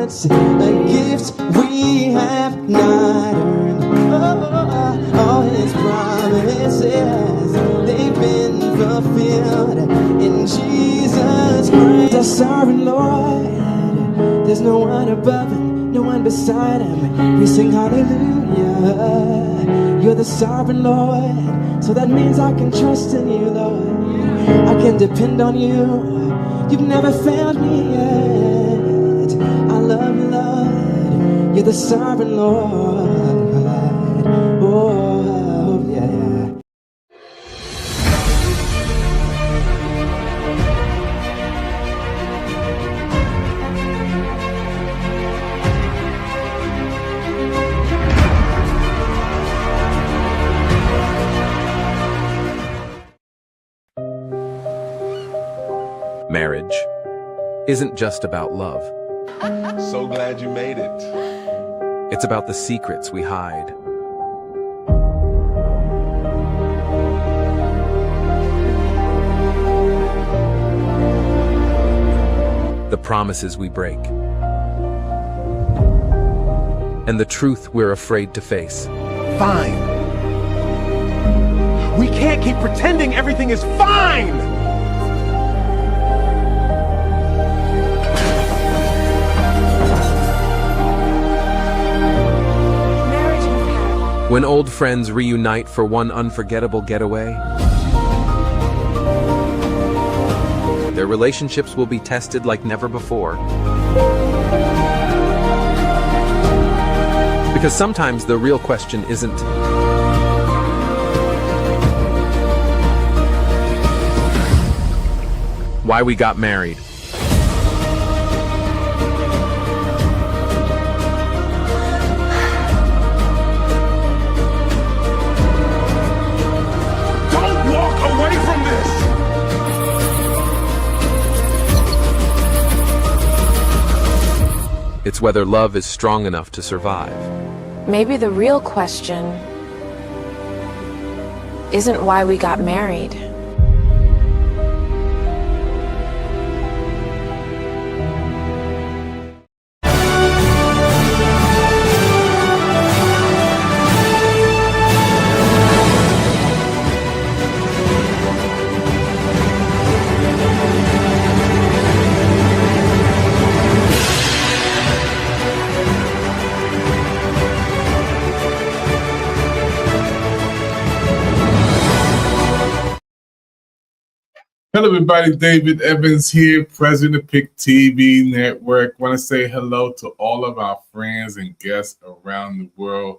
God's gifts we have not earned. All his promises, they've been fulfilled in Jesus Christ. Our sovereign Lord, there's no one above him, no one beside him. We sing hallelujah. You're the sovereign Lord, so that means I can trust in you, Lord. I can depend on you. You've never failed me yet. I love you, Lord. You're the sovereign Lord. Oh, yeah. Marriage isn't just about love. So glad you made it. It's about the secrets we hide. The promises we break. And the truth we're afraid to face. Fine. We can't keep pretending everything is fine! When old friends reunite for one unforgettable getaway, their relationships will be tested like never before. Because sometimes the real question isn't why we got married. It's whether love is strong enough to survive. Maybe the real question isn't why we got married. Hello, everybody. David Evans here, president of PIC TV Network. Want to say hello to all of our friends and guests around the world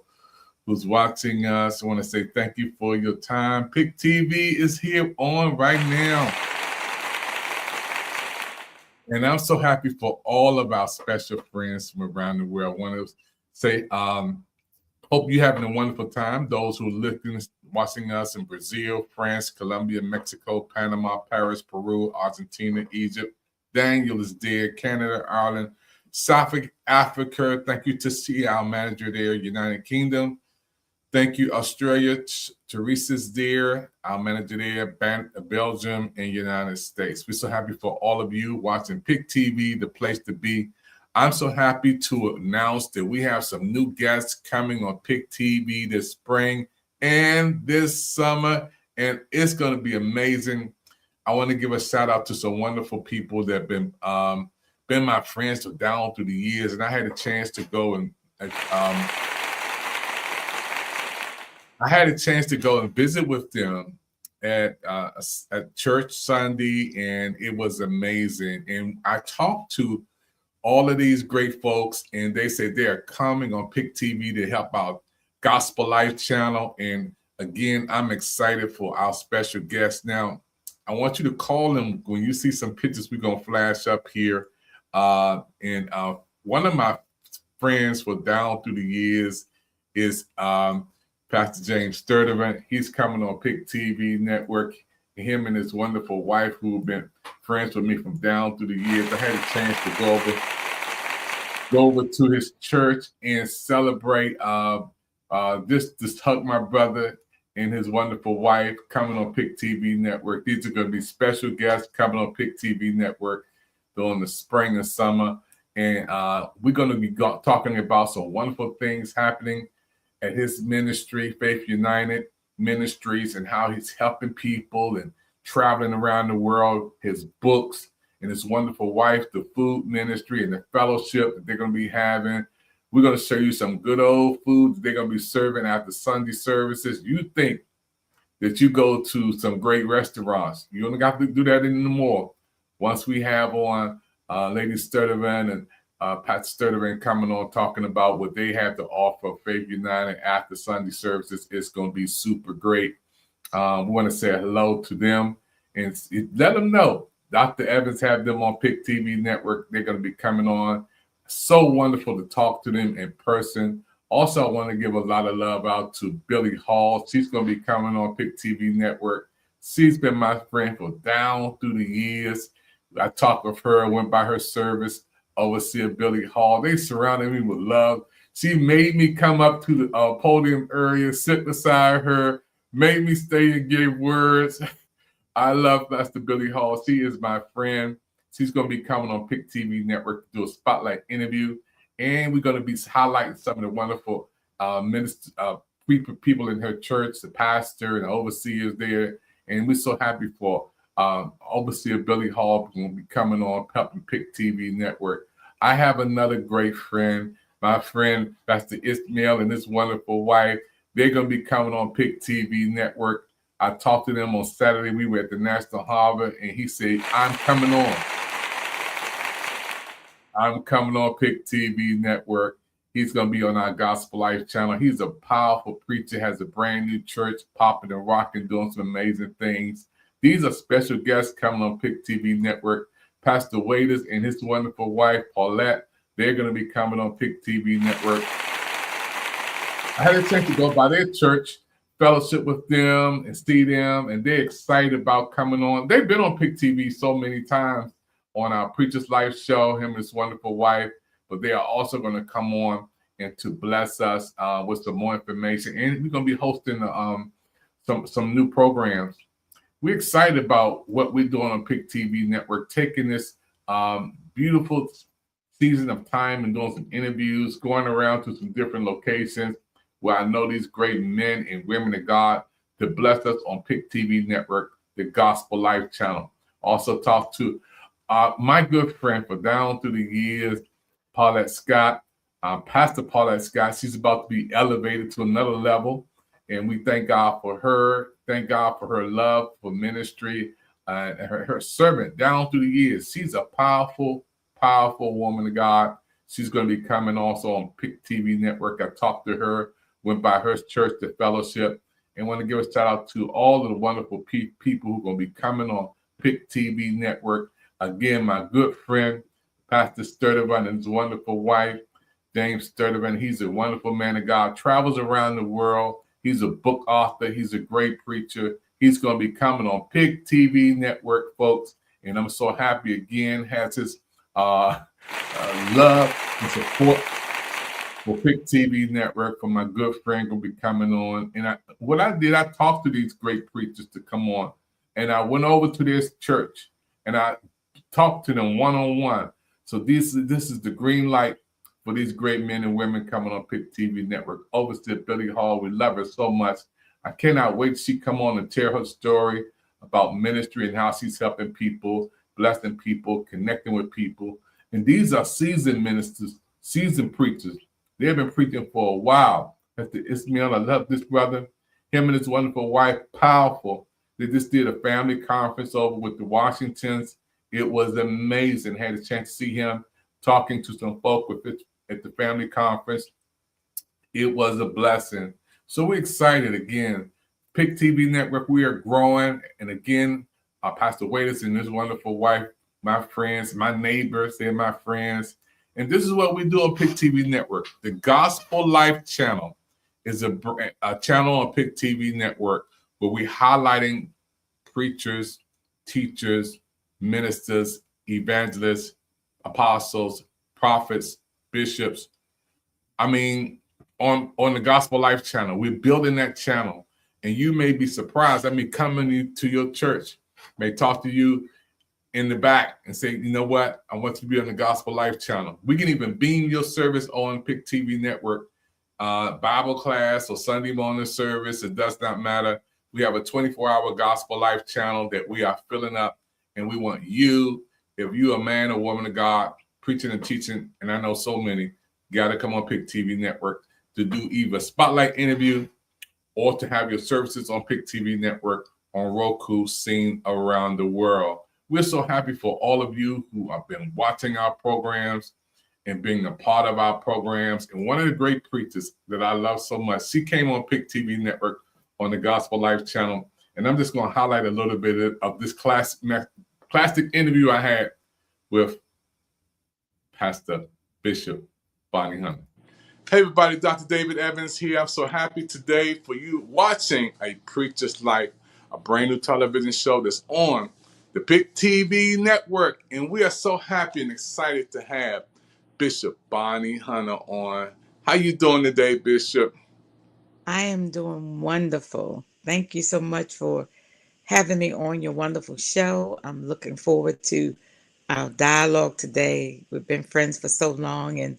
who's watching us. I want to say thank you for your time. PIC TV is here on right now. And I'm so happy for all of our special friends from around the world. I want to say, hope you're having a wonderful time. Those who are listening, watching us in Brazil, France, Colombia, Mexico, Panama, Paris, Peru, Argentina, Egypt. Daniel is there, Canada, Ireland, South Africa. Thank you to see our manager there, United Kingdom. Thank you, Australia. Teresa's there, our manager there, Belgium, and United States. We're so happy for all of you watching PIC TV, the place to be. I'm so happy to announce that we have some new guests coming on PIC TV this spring and this summer, and it's going to be amazing. I want to give a shout out to some wonderful people that have been my friends down through the years, and I had a chance to go and visit with them at church Sunday, and it was amazing. And I talked to all of these great folks, and they said they are coming on PIC TV to help out Gospel Life channel. And again, I'm excited for our special guests. Now, I want you to call them when you see some pictures we're going to flash up here. And one of my friends for down through the years is Pastor James Sturdivant. He's coming on PIC TV Network. Him and his wonderful wife, who have been friends with me from down through the years. I had a chance to go over to his church and celebrate this hug my brother and his wonderful wife coming on PIC TV Network. These are going to be special guests coming on PIC TV Network during the spring and summer. And we're going to be talking about some wonderful things happening at his ministry, Faith United Ministries, and how he's helping people and traveling around the world, his books, and his wonderful wife, the food ministry, and the fellowship that they're going to be having. We're going to show you some good old food that they're going to be serving after Sunday services. You think that you go to some great restaurants. You don't got to do that anymore. Once we have on Lady Sturtevant and Pat Sturtevant coming on talking about what they have to offer Faith United after Sunday services, it's going to be super great. We want to say hello to them and let them know Dr. Evans have them on PIC TV Network. They're going to be coming on. So wonderful to talk to them in person. Also, I want to give a lot of love out to Billy Hall. She's going to be coming on PIC TV Network. She's been my friend for down through the years. I talked with her, went by her service, Overseer Billy Hall. They surrounded me with love. She made me come up to the podium area, sit beside her, made me stay and give words. I love Pastor Billy Hall. She is my friend. She's going to be coming on PIC TV Network to do a spotlight interview. And we're going to be highlighting some of the wonderful people in her church, the pastor and the overseers there. And we're so happy for Overseer Billy Hall going to be coming on helping PIC TV Network. I have another great friend, my friend Pastor Ismail and his wonderful wife. They're going to be coming on PIC TV Network. I talked to them on Saturday. We were at the National Harbor, and he said, I'm coming on. I'm coming on PIC TV Network. He's going to be on our Gospel Life channel. He's a powerful preacher, has a brand new church, popping and rocking, doing some amazing things. These are special guests coming on PIC TV Network. Pastor Waiters and his wonderful wife, Paulette, they're going to be coming on PIC TV Network. I had a chance to go by their church, fellowship with them and see them, and they're excited about coming on. They've been on PIC TV so many times on our Preacher's Life show, him and his wonderful wife, but they are also going to come on and to bless us with some more information. And we're going to be hosting some new programs. We're excited about what we're doing on PIC TV Network, taking this beautiful season of time and doing some interviews, going around to some different locations where I know these great men and women of God to bless us on PIC TV Network, the Gospel Life channel. Also talk to my good friend for down through the years, Paulette Scott, Pastor Paulette Scott. She's about to be elevated to another level, and we thank God for her. Thank God for her love for ministry and her servant down through the years. She's a powerful, powerful woman of God. She's going to be coming also on PIC TV Network. I talked to her, went by her church, the fellowship, and want to give a shout out to all of the wonderful people who are going to be coming on PIC TV Network. Again, my good friend, Pastor Sturtevant and his wonderful wife, James Sturtevant. He's a wonderful man of God, travels around the world. He's a book author. He's a great preacher. He's going to be coming on PIC TV Network, folks. And I'm so happy again, has his love and support for PIC TV Network for my good friend going to be coming on. And I talked to these great preachers to come on. And I went over to this church and I talked to them one-on-one. So this is the green light for these great men and women coming on PIC TV Network. Overseer Billy Hall, we love her so much. I cannot wait till she come on and tell her story about ministry and how she's helping people, blessing people, connecting with people. And these are seasoned ministers, seasoned preachers. They've been preaching for a while. Pastor Ismail, I love this brother. Him and his wonderful wife, powerful. They just did a family conference over with the Washingtons. It was amazing. Had a chance to see him talking to some folk at the family conference. It was a blessing. So we're excited again. PIC TV Network, we are growing. And again, Pastor Waiters and his wonderful wife, my friends, my neighbors, they're my friends. And this is what we do on PIC TV Network. The Gospel Life channel is a channel on PIC TV Network where we're highlighting preachers, teachers, ministers, evangelists, apostles, prophets, bishops. I mean, on the Gospel Life channel, we're building that channel. And you may be surprised. I mean, coming to your church, may talk to you in the back and say, you know what, I want you to be on the Gospel Life channel. We can even beam your service on PIC TV Network, Bible class or Sunday morning service. It does not matter. We have a 24-hour Gospel Life channel that we are filling up, and we want you, if you're a man or woman of God, preaching and teaching, and I know so many, got to come on PIC TV Network to do either a spotlight interview or to have your services on PIC TV Network on Roku, seen around the world. We're so happy for all of you who have been watching our programs and being a part of our programs. And one of the great preachers that I love so much, she came on PIC TV Network on the Gospel Life channel. And I'm just going to highlight a little bit of this classic interview I had with Pastor Bishop Bonnie Hunter. Hey everybody, Dr. David Evans here. I'm so happy today for you watching A Preacher's Life, a brand new television show that's on the PIC TV Network. And we are so happy and excited to have Bishop Bonnie Hunter on. How you doing today, Bishop? I am doing wonderful. Thank you so much for having me on your wonderful show. I'm looking forward to our dialogue today. We've been friends for so long, and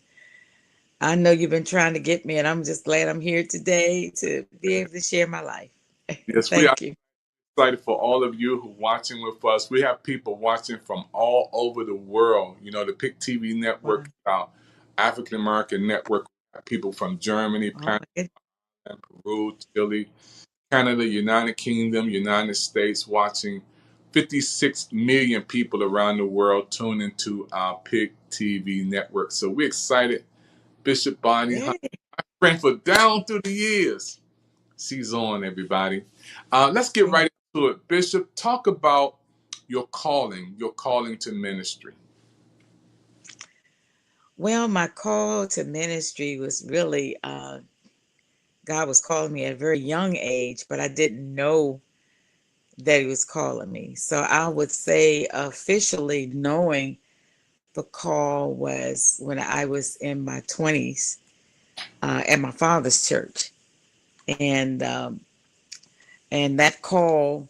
I know you've been trying to get me, and I'm just glad I'm here today to be able to share my life. Yes, Thank you. Excited for all of you who are watching with us. We have people watching from all over the world. You know, the PIC TV Network, our African American network, people from Germany, Peru, Chile, Canada, United Kingdom, United States, watching. 56 million people around the world tune into our PIC TV Network. So we're excited. Bishop Bonnie Hunter, my friend for down through the years. She's on, everybody. Let's get right into it. Bishop, talk about your calling to ministry. Well, my call to ministry was really, God was calling me at a very young age, but I didn't know that he was calling me. So I would say officially knowing the call was when I was in my 20s at my father's church. And that call,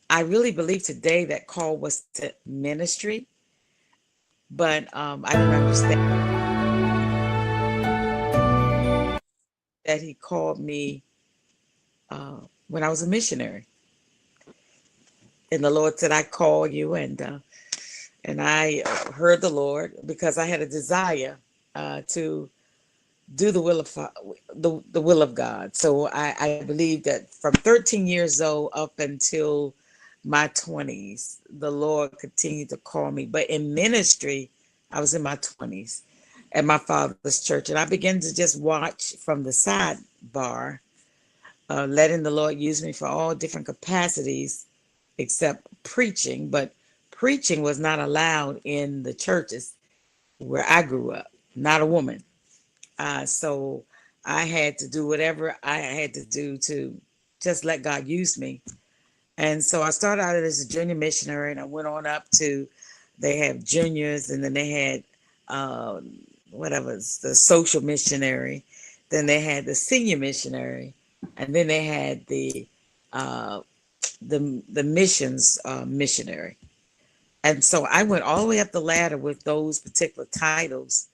I really believe today that call was to ministry, but I didn't understand that he called me when I was a missionary. And the Lord said, I call you, and I heard the Lord because I had a desire to do the will of the will of God. So I believe that from 13 years old up until my 20s, the Lord continued to call me. But in ministry, I was in my 20s at my father's church, and I began to just watch from the sidebar, letting the Lord use me for all different capacities except preaching. But preaching was not allowed in the churches where I grew up, not a woman. So I had to do whatever I had to do to just let God use me. And so I started out as a junior missionary, and I went on up to, they have juniors, and then they had the social missionary, then they had the senior missionary, and then they had the missions missionary. And so I went all the way up the ladder with those particular titles,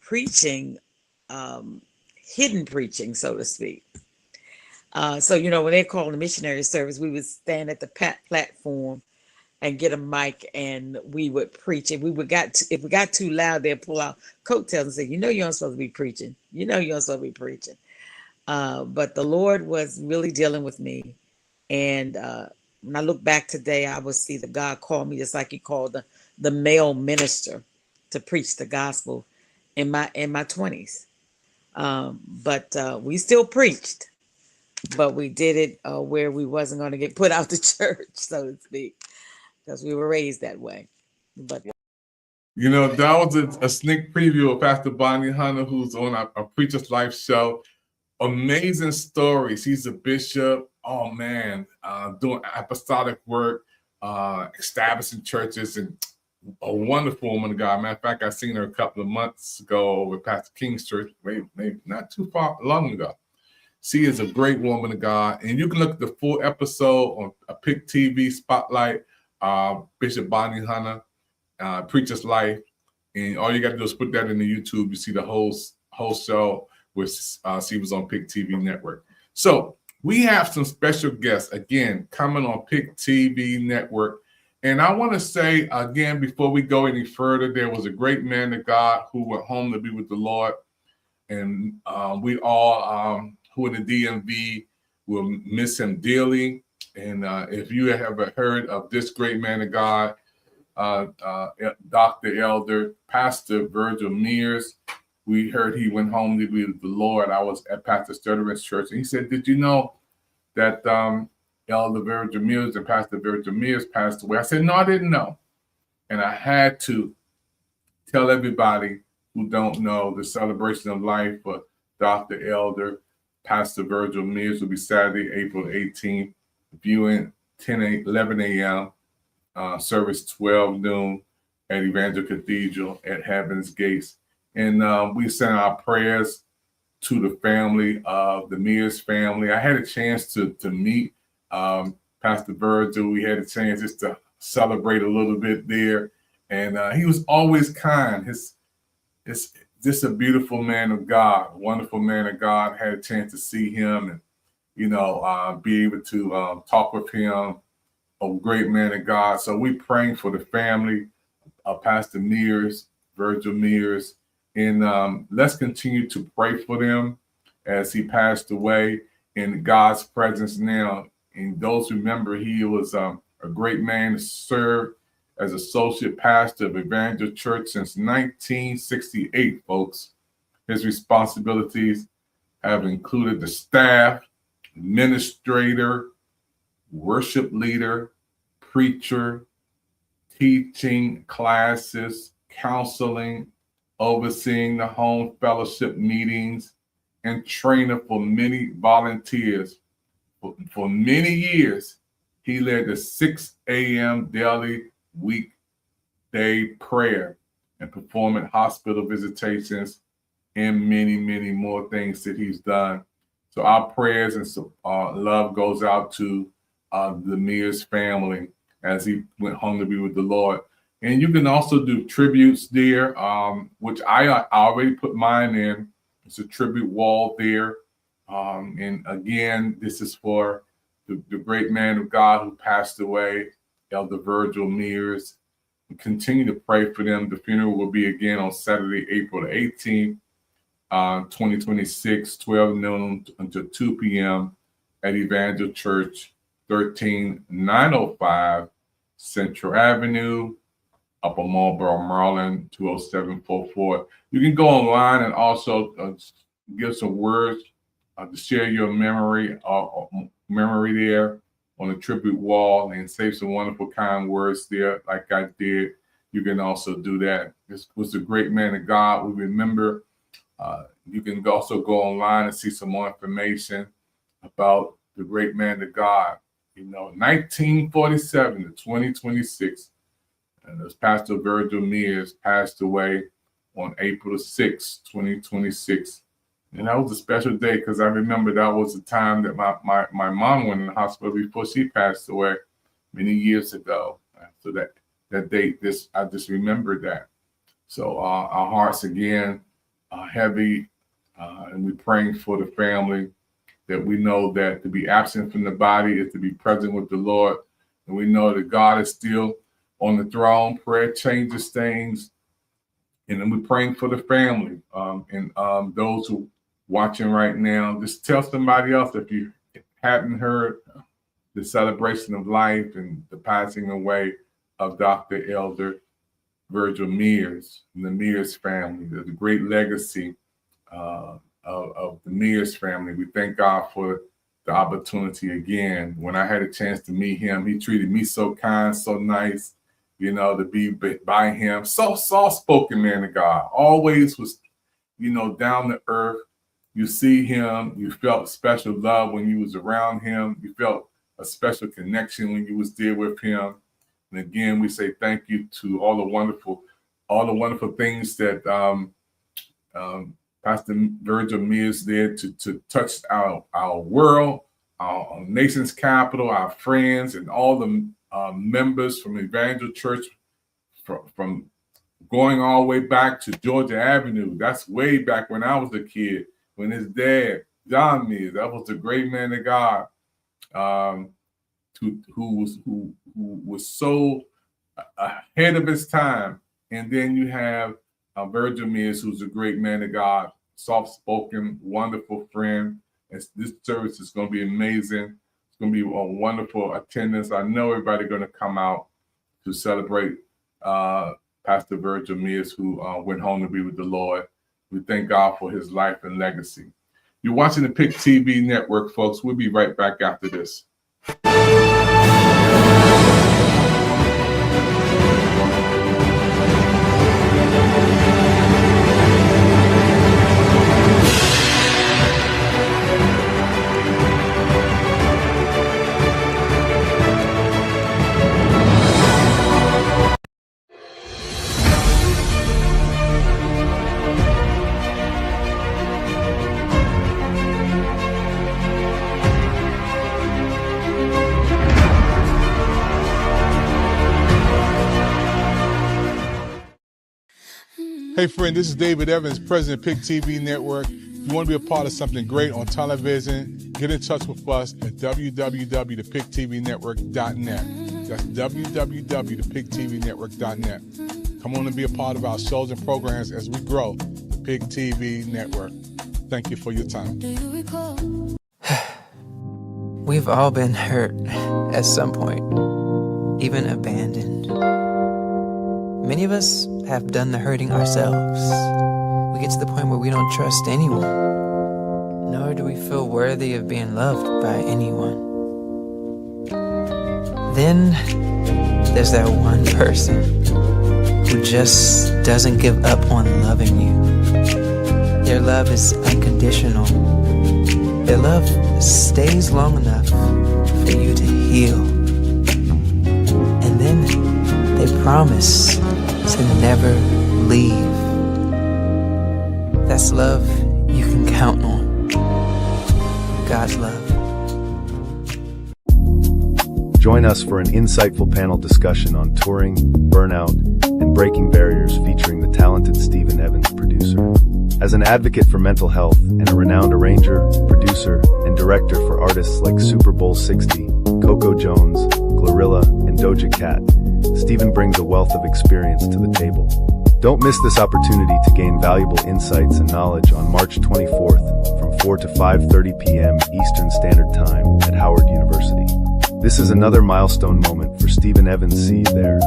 preaching, hidden preaching, so to speak. So, you know, when they call the missionary service, we would stand at the platform and get a mic, and we would preach. If we got too loud, they'd pull out coattails and say, you know, you're not supposed to be preaching. You know, you're not supposed to be preaching. But the Lord was really dealing with me. And when I look back today, I would see that God called me just like he called the male minister to preach the gospel in my 20s. But we still preached, but we did it where we wasn't going to get put out the church, so to speak, because we were raised that way. But you know, that was a sneak preview of Pastor Bonnie Hunter, who's on a Preacher's Life show. Amazing stories. He's a bishop. Oh man, doing apostolic work, establishing churches, and a wonderful woman of God. Matter of fact, I seen her a couple of months ago with Pastor King's church, maybe not too long ago. She is a great woman of God, and you can look at the full episode on a PIC TV Spotlight Bishop Bonnie Hunter, Preacher's Life. And all you got to do is put that in the YouTube. You see the whole show with she was on PIC TV Network. So we have some special guests, again, coming on PIC TV Network. And I want to say, again, before we go any further, there was a great man of God who went home to be with the Lord. And we all who in the DMV will miss him dearly. And if you have ever heard of this great man of God, Dr. Elder Pastor Virgil Mears, we heard he went home to be with the Lord. I was at Pastor Sturtevant's church, and he said, "Did you know that Elder Virgil Mears and Pastor Virgil Mears passed away?" I said, "No, I didn't know." And I had to tell everybody who don't know the celebration of life for Dr. Elder Pastor Virgil Mears will be Saturday, April 18th, viewing 11 a.m., service 12 noon at Evangel Cathedral at Heaven's Gates. And we send our prayers to the family of the Mears family. I had a chance to meet Pastor Virgil. We had a chance just to celebrate a little bit there. And he was always kind. It's just a beautiful man of God, a wonderful man of God. Had a chance to see him and, be able to talk with him, a great man of God. So we praying for the family of Pastor Mears, Virgil Mears. And let's continue to pray for them as he passed away in God's presence now. And those remember, he was a great man to serve as associate pastor of Evangel Church since 1968, folks. His responsibilities have included the staff, administrator, worship leader, preacher, teaching classes, counseling, overseeing the home fellowship meetings, and trainer for many volunteers. For many years, he led the 6 a.m. daily weekday prayer and performing hospital visitations and many, many more things that he's done. So our prayers and love goes out to the Mears family as he went home to be with the Lord. And you can also do tributes there, which I already put mine in. It's a tribute wall there. And again, this is for the great man of God who passed away, Elder Virgil Mears. We continue to pray for them. The funeral will be again on Saturday, April the 18th, 2026, 12 noon until 2 p.m. at Evangel Church, 13905 Central Avenue, Upper Marlboro, Maryland, 20744. You can go online and also give some words to share your memory there on the tribute wall and say some wonderful, kind words there, like I did. You can also do that. This was a great man of God. We remember. You can also go online and see some more information about the great man of God. 1947 to 2026. And as Pastor Virgil Mears passed away on April 6, 2026. And that was a special day because I remember that was the time that my mom went in the hospital before she passed away many years ago. So that date, I just remembered that. So our hearts again are heavy, and we're praying for the family, that we know that to be absent from the body is to be present with the Lord. And we know that God is still on the throne. Prayer changes things. And then we're praying for the family and those who watching right now. Just tell somebody else if you hadn't heard the celebration of life and the passing away of Dr. Elder Virgil Mears and the Mears family. There's a great legacy of the Mears family. We thank God for the opportunity again. When I had a chance to meet him, he treated me so kind, so nice, to be by him. So soft-spoken man of God. Always was, down to earth. You see him, you felt special love when you was around him. You felt a special connection when you was there with him. And again, we say thank you to all the wonderful things that Pastor Virgil Mears did to touch our world, our nation's capital, our friends, and all the members from Evangel Church from going all the way back to Georgia Avenue. That's way back when I was a kid, when his dad, John Mears, that was a great man of God, who was so ahead of his time. And then you have Virgil Mears, who's a great man of God, soft-spoken, wonderful friend. And this service is going to be amazing. It's going to be a wonderful attendance. I know everybody's going to come out to celebrate Pastor Virgil Mears, who went home to be with the Lord. We thank God for his life and legacy. You're watching the PIC TV network, folks. We'll be right back after this. Hey friend, this is David Evans, President PIC TV Network. If you want to be a part of something great on television, get in touch with us at www.thepictvnetwork.net. That's www.thepictvnetwork.net. Come on and be a part of our shows and programs as we grow the PIC TV Network. Thank you for your time. We've all been hurt at some point, even abandoned. Many of us have done the hurting ourselves. We get to the point where we don't trust anyone, nor do we feel worthy of being loved by anyone. Then there's that one person who just doesn't give up on loving you. Their love is unconditional. Their love stays long enough for you to heal. And then they promise to never leave. That's love you can count on. God's love. Join us for an insightful panel discussion on touring, burnout, and breaking barriers featuring the talented Stephen Evans, producer. As an advocate for mental health and a renowned arranger, producer, and director for artists like Super Bowl 60, Coco Jones, Glorilla, and Doja Cat, Stephen brings a wealth of experience to the table. Don't miss this opportunity to gain valuable insights and knowledge on March 24th from 4 to 5:30 p.m. Eastern Standard Time at Howard University. This is another milestone moment for Stephen Evans. See you there.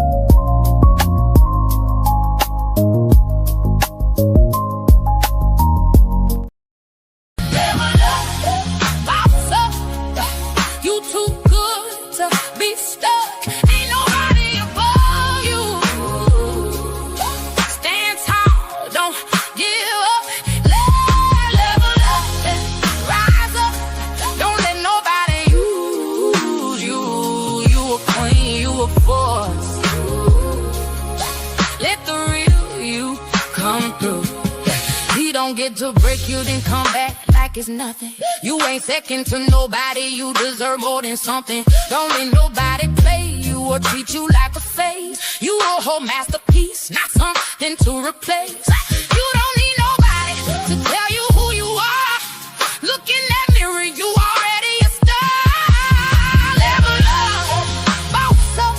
To break you, then come back like it's nothing. You ain't second to nobody, you deserve more than something. Don't let nobody play you or treat you like a phase. You a whole masterpiece, not something to replace. You don't need nobody to tell you who you are. Look in that mirror, you already a star. Level up, boss up.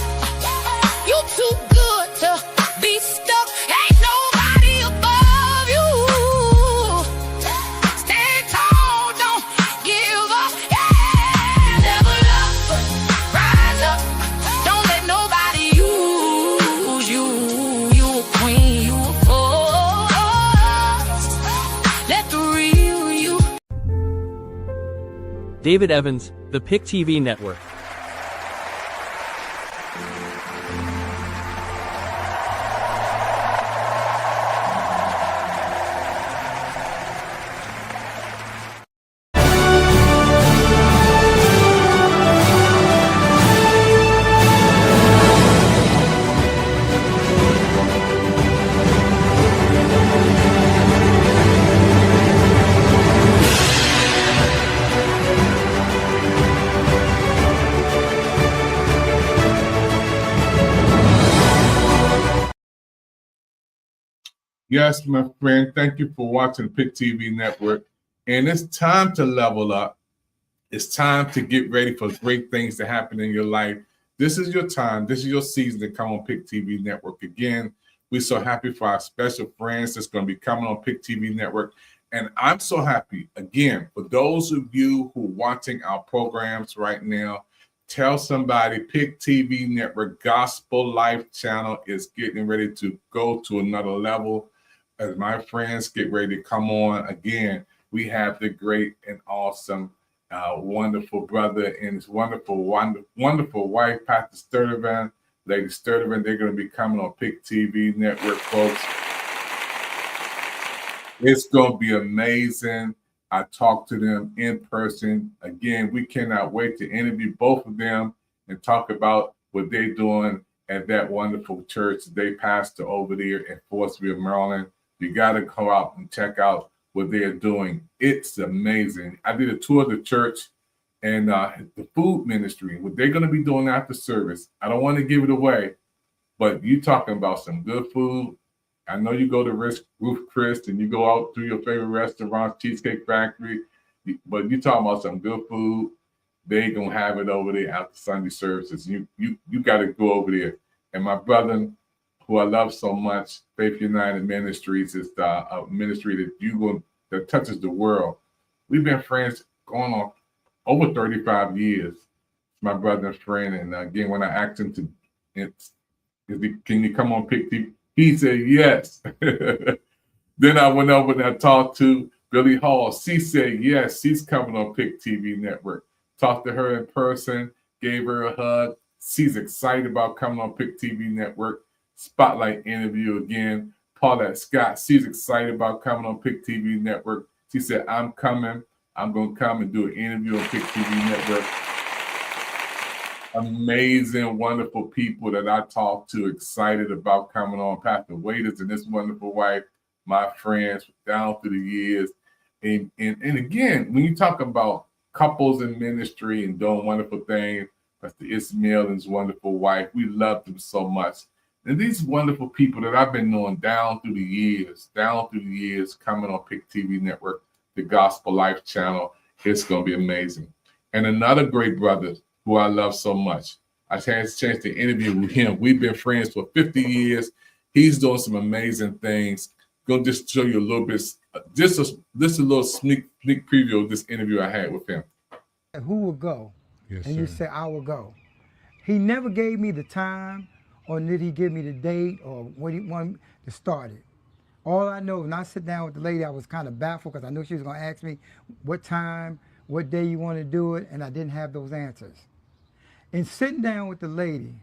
You too good to be stuck. Ain't nobody above you. David Evans, the PIC TV Network. Yes, my friend. Thank you for watching the PIC TV network. And it's time to level up. It's time to get ready for great things to happen in your life. This is your time. This is your season to come on PIC TV network again. We're so happy for our special friends that's going to be coming on PIC TV network. And I'm so happy, again, for those of you who are watching our programs right now, tell somebody PIC TV network Gospel Life channel is getting ready to go to another level. As my friends get ready to come on again, we have the great and awesome, wonderful brother and his wonderful wife, Pastor Sturtevant, Lady Sturtevant. They're going to be coming on PIC TV network, folks. It's going to be amazing. I talked to them in person. Again, we cannot wait to interview both of them and talk about what they're doing at that wonderful church they pastor over there in Fortsville, Maryland. You got to go out and check out what they're doing. It's amazing. I did a tour of the church and the food ministry, what they're going to be doing after service. I don't want to give it away, but you talking about some good food. I know you go to Ruth Chris and you go out to your favorite restaurant, Cheesecake Factory, but you talking about some good food. They gonna have it over there after Sunday services. You got to go over there. And my brother, who I love so much, Faith United Ministries, is a ministry that touches the world. We've been friends going on over 35 years. My brother and friend, and again, when I asked him can you come on PIC TV? He said yes. Then I went over and I talked to Billy Hall. She said yes, she's coming on PIC TV network. Talked to her in person, gave her a hug. She's excited about coming on PIC TV network. Spotlight interview again. Paulette Scott, she's excited about coming on PIC TV network. She said, I'm coming. I'm going to come and do an interview on PIC TV network. Amazing, wonderful people that I talked to, excited about coming on. Pastor Waiters and his wonderful wife, my friends down through the years. And again, when you talk about couples in ministry and doing wonderful things, Pastor Ismail and his wonderful wife, we love them so much. And these wonderful people that I've been knowing down through the years, coming on PIC TV network, the Gospel Life channel, it's going to be amazing. And another great brother who I love so much, I had a chance to interview with him. We've been friends for 50 years. He's doing some amazing things. Going to just show you a little bit, just a little sneak preview of this interview I had with him. Who will go? Yes, and you sir. say, I will go. He never gave me the time, or did he give me the date, or what he wanted to start it. All I know, when I sit down with the lady, I was kind of baffled because I knew she was going to ask me what time, what day you want to do it, and I didn't have those answers. And sitting down with the lady,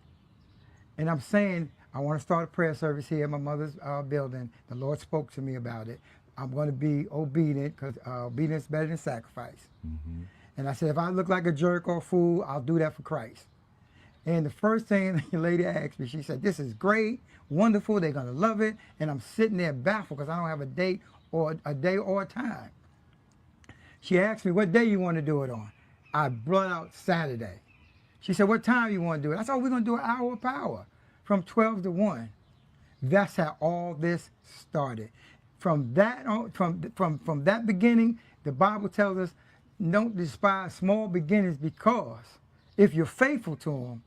and I'm saying, I want to start a prayer service here in my mother's building. The Lord spoke to me about it. I'm going to be obedient because obedience is better than sacrifice. Mm-hmm. And I said, if I look like a jerk or a fool, I'll do that for Christ. And the first thing the lady asked me, she said, this is great, wonderful, they're going to love it. And I'm sitting there baffled because I don't have a date or a time. She asked me, what day you want to do it on? I brought out Saturday. She said, what time you want to do it? I said, we're going to do an hour of power from 12 to 1. That's how all this started. From that on, from that beginning, the Bible tells us, don't despise small beginnings, because if you're faithful to him,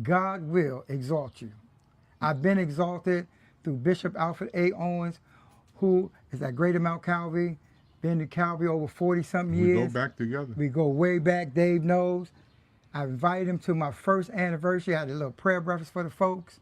God will exalt you. I've been exalted through Bishop Alfred A. Owens, who is at Greater Mount Calvary, been to Calvary over 40-something years. We go back together. We go way back, Dave knows. I invited him to my first anniversary. I had a little prayer breakfast for the folks,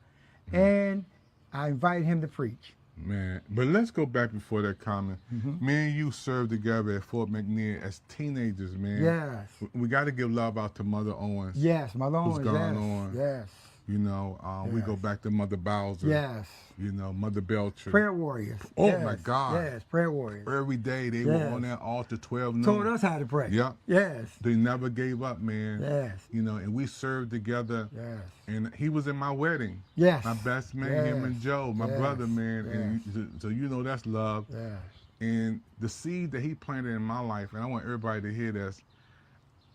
and I invited him to preach. Man, but let's go back before that comment. Mm-hmm. Me and you served together at Fort McNair as teenagers, man. Yes. We got to give love out to Mother Owens. Yes, Mother Owens, who's gone on. Yes. You know, yes. We go back to Mother Bowser. Yes. You know, Mother Belcher. Prayer warriors. Oh, yes. my God. Yes, prayer warriors. Every day they were on that altar 12 noon. Told us how to pray. Yeah. Yes. They never gave up, man. Yes. You know, and we served together. Yes. And he was in my wedding. Yes. My best man, him and Joe, my brother, man. And so you know that's love. Yes. And the seed that he planted in my life, and I want everybody to hear this,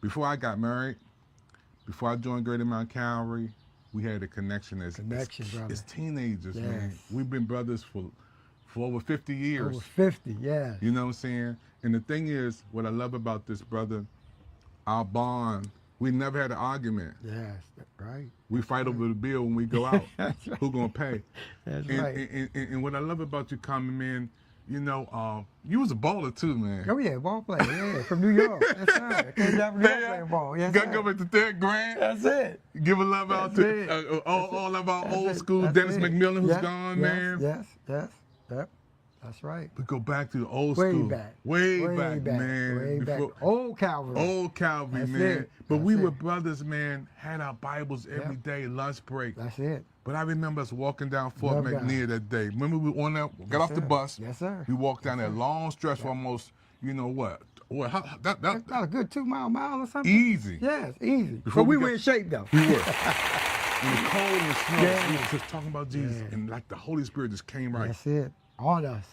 before I got married, before I joined Greater Mount Calvary, we had a connection as brother. As teenagers, yes. man. We've been brothers for over 50 years. Over 50, yeah. You know what I'm saying? And the thing is, what I love about this brother, our bond, we never had an argument. Yes, right. We fight over the bill when we go out. That's right. Who gonna pay? That's and, right. And what I love about you coming, man, you know, you was a baller too, man. Oh yeah, ball player, yeah, from New York. That's right. I came down from New York playing ball. Yes, Got to go back to third grade. That's it. Give a love out to all of our old school, Dennis McMillan, who's gone, man. Yes, yep. That's right. We go back to the old Way school. back. Way back, man. Way Before, back. Old Calvary. Old Calvary, That's man. it. But That's we it. were brothers, man. Had our Bibles every day, lunch break. That's it. But I remember us walking down Fort Love McNair that day. Remember we were on that, got off the bus. Yes, sir. We walked down that long stretch for almost, you know what? That's not a good 2 mile or something. Easy. Yes, easy. Before But we we were got- in shape though. We were. In the cold and the snow, Yeah. we were just talking about Jesus, and like the Holy Spirit just came right. That's it. On us.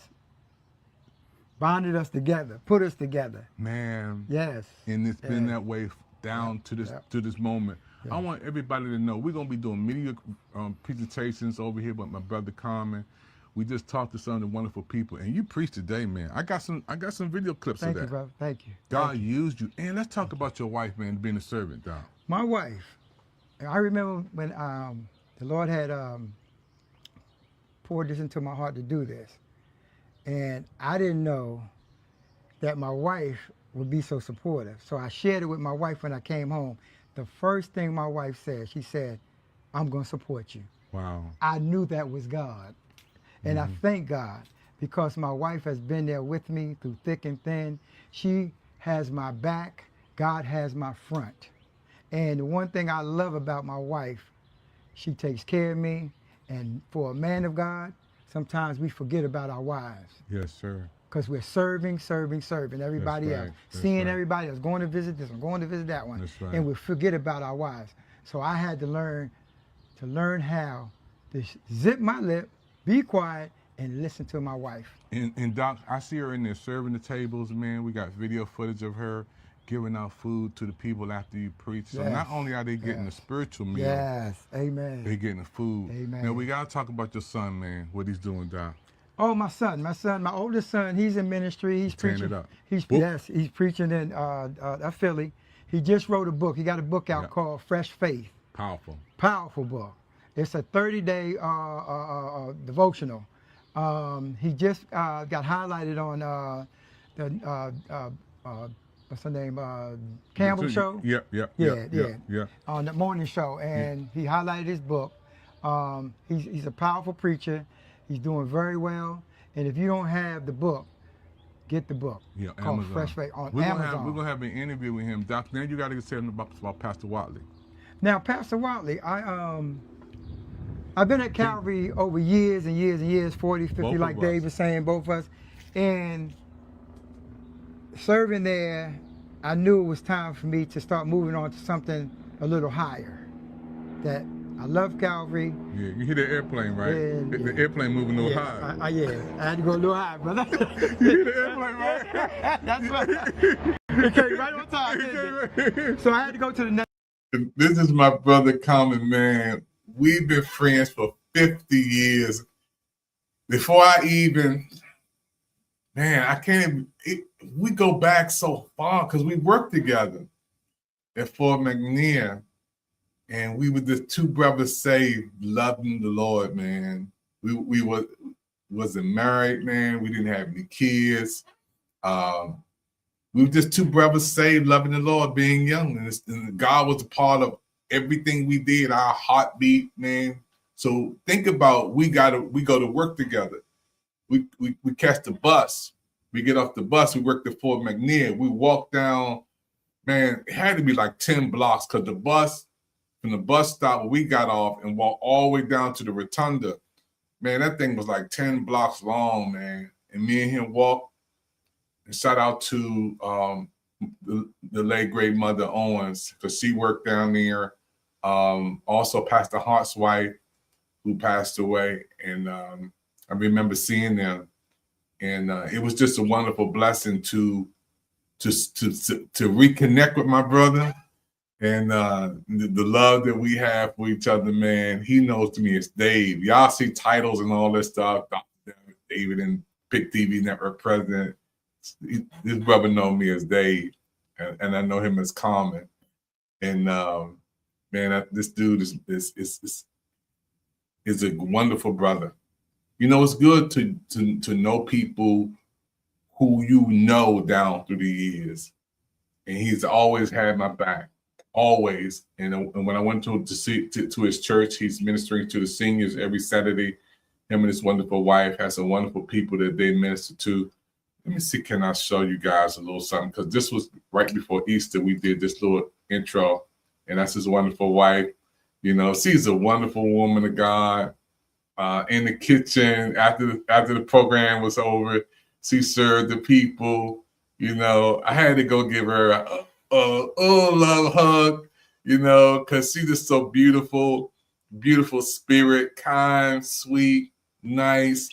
Bonded us together. Put us together. Man. Yes. And it's been that way down to this moment. Yeah. I want everybody to know we're gonna be doing media presentations over here with my brother Carmen. We just talked to some of the wonderful people, and you preached today, man. I got some video clips Thank of you, that. brother. Thank you. God Thank you. used you, and let's talk about your wife, man, being a servant, Don. My wife, I remember when the Lord had poured this into my heart to do this. And I didn't know that my wife would be so supportive. So I shared it with my wife when I came home. The first thing my wife said, she said, I'm going to support you. Wow. I knew that was God. And I thank God because my wife has been there with me through thick and thin. She has my back. God has my front. And the one thing I love about my wife, she takes care of me. And for a man of God, sometimes we forget about our wives. Yes, sir. Because we're serving everybody That's else. right. That's Seeing right. everybody else, going to visit this one, going to visit that one. That's right. And we forget about our wives. So I had to learn how to zip my lip, be quiet, and listen to my wife. And Doc, I see her in there serving the tables, man. We got video footage of her giving out food to the people after you preach. So Yes. not only are they getting the spiritual meal, Yes, amen. they getting the food. Amen. Now we gotta talk about your son, man. What he's doing, Doc. Oh, my oldest son, he's in ministry. He's Tearing preaching. it up. He's Whoop. he's preaching in Philly. He just wrote a book. He got a book out called Fresh Faith. Powerful. Powerful book. It's a 30-day devotional. He just got highlighted on the what's her name? Campbell Show. Yeah. On the morning show, and he highlighted his book. He's a powerful preacher. He's doing very well. And if you don't have the book, get the book. Yeah, called Amazon. Fresh Faith on We're Amazon. We're gonna have an interview with him, Doc. Now you gotta say something about Pastor Watley. Now, Pastor Watley, I've been at Calvary over years and years and years, 40, 50, Both like of Dave us. was saying, both of us. And serving there, I knew it was time for me to start moving on to something a little higher. That I love Calvary. Yeah, you hear the airplane, right? And, the airplane moving a little high. I had to go a little higher, brother. You hear the airplane, right? That's right. It came right on time, didn't it? So I had to go to the next. This is my brother Common, man. We've been friends for 50 years. Before I even, man, I can't even, we go back so far because we worked together at Fort McNair. And we were just two brothers saved, loving the Lord, man. We wasn't married, man. We didn't have any kids. We were just two brothers saved, loving the Lord, being young. And God was a part of everything we did, our heartbeat, man. So think about we go to work together. We catch the bus. We get off the bus. We work at Fort McNair. We walk down, man, it had to be like 10 blocks because the bus, from the bus stop where we got off and walked all the way down to the rotunda, man, that thing was like 10 blocks long, man. And me and him walked. And shout out to the late great Mother Owens, because she worked down there. Also Pastor Hart's wife, who passed away. And I remember seeing them. And it was just a wonderful blessing to reconnect with my brother. And the love that we have for each other, man, he knows to me it's Dave. Y'all see titles and all this stuff. David and PIC TV Network president. This brother know me as Dave, and I know him as Common. And man, this dude is a wonderful brother. You know, it's good to know people who you know down through the years, and he's always had my back, always. And when I went to his church, he's ministering to the seniors every Saturday. Him and his wonderful wife has some wonderful people that they minister to. Let me see, can I show you guys a little something? Because this was right before Easter. We did this little intro, and that's his wonderful wife. You know, she's a wonderful woman of God. In the kitchen after the program was over, she served the people. You know, I had to go give her a love hug, you know, because she's just so beautiful, beautiful spirit, kind, sweet, nice,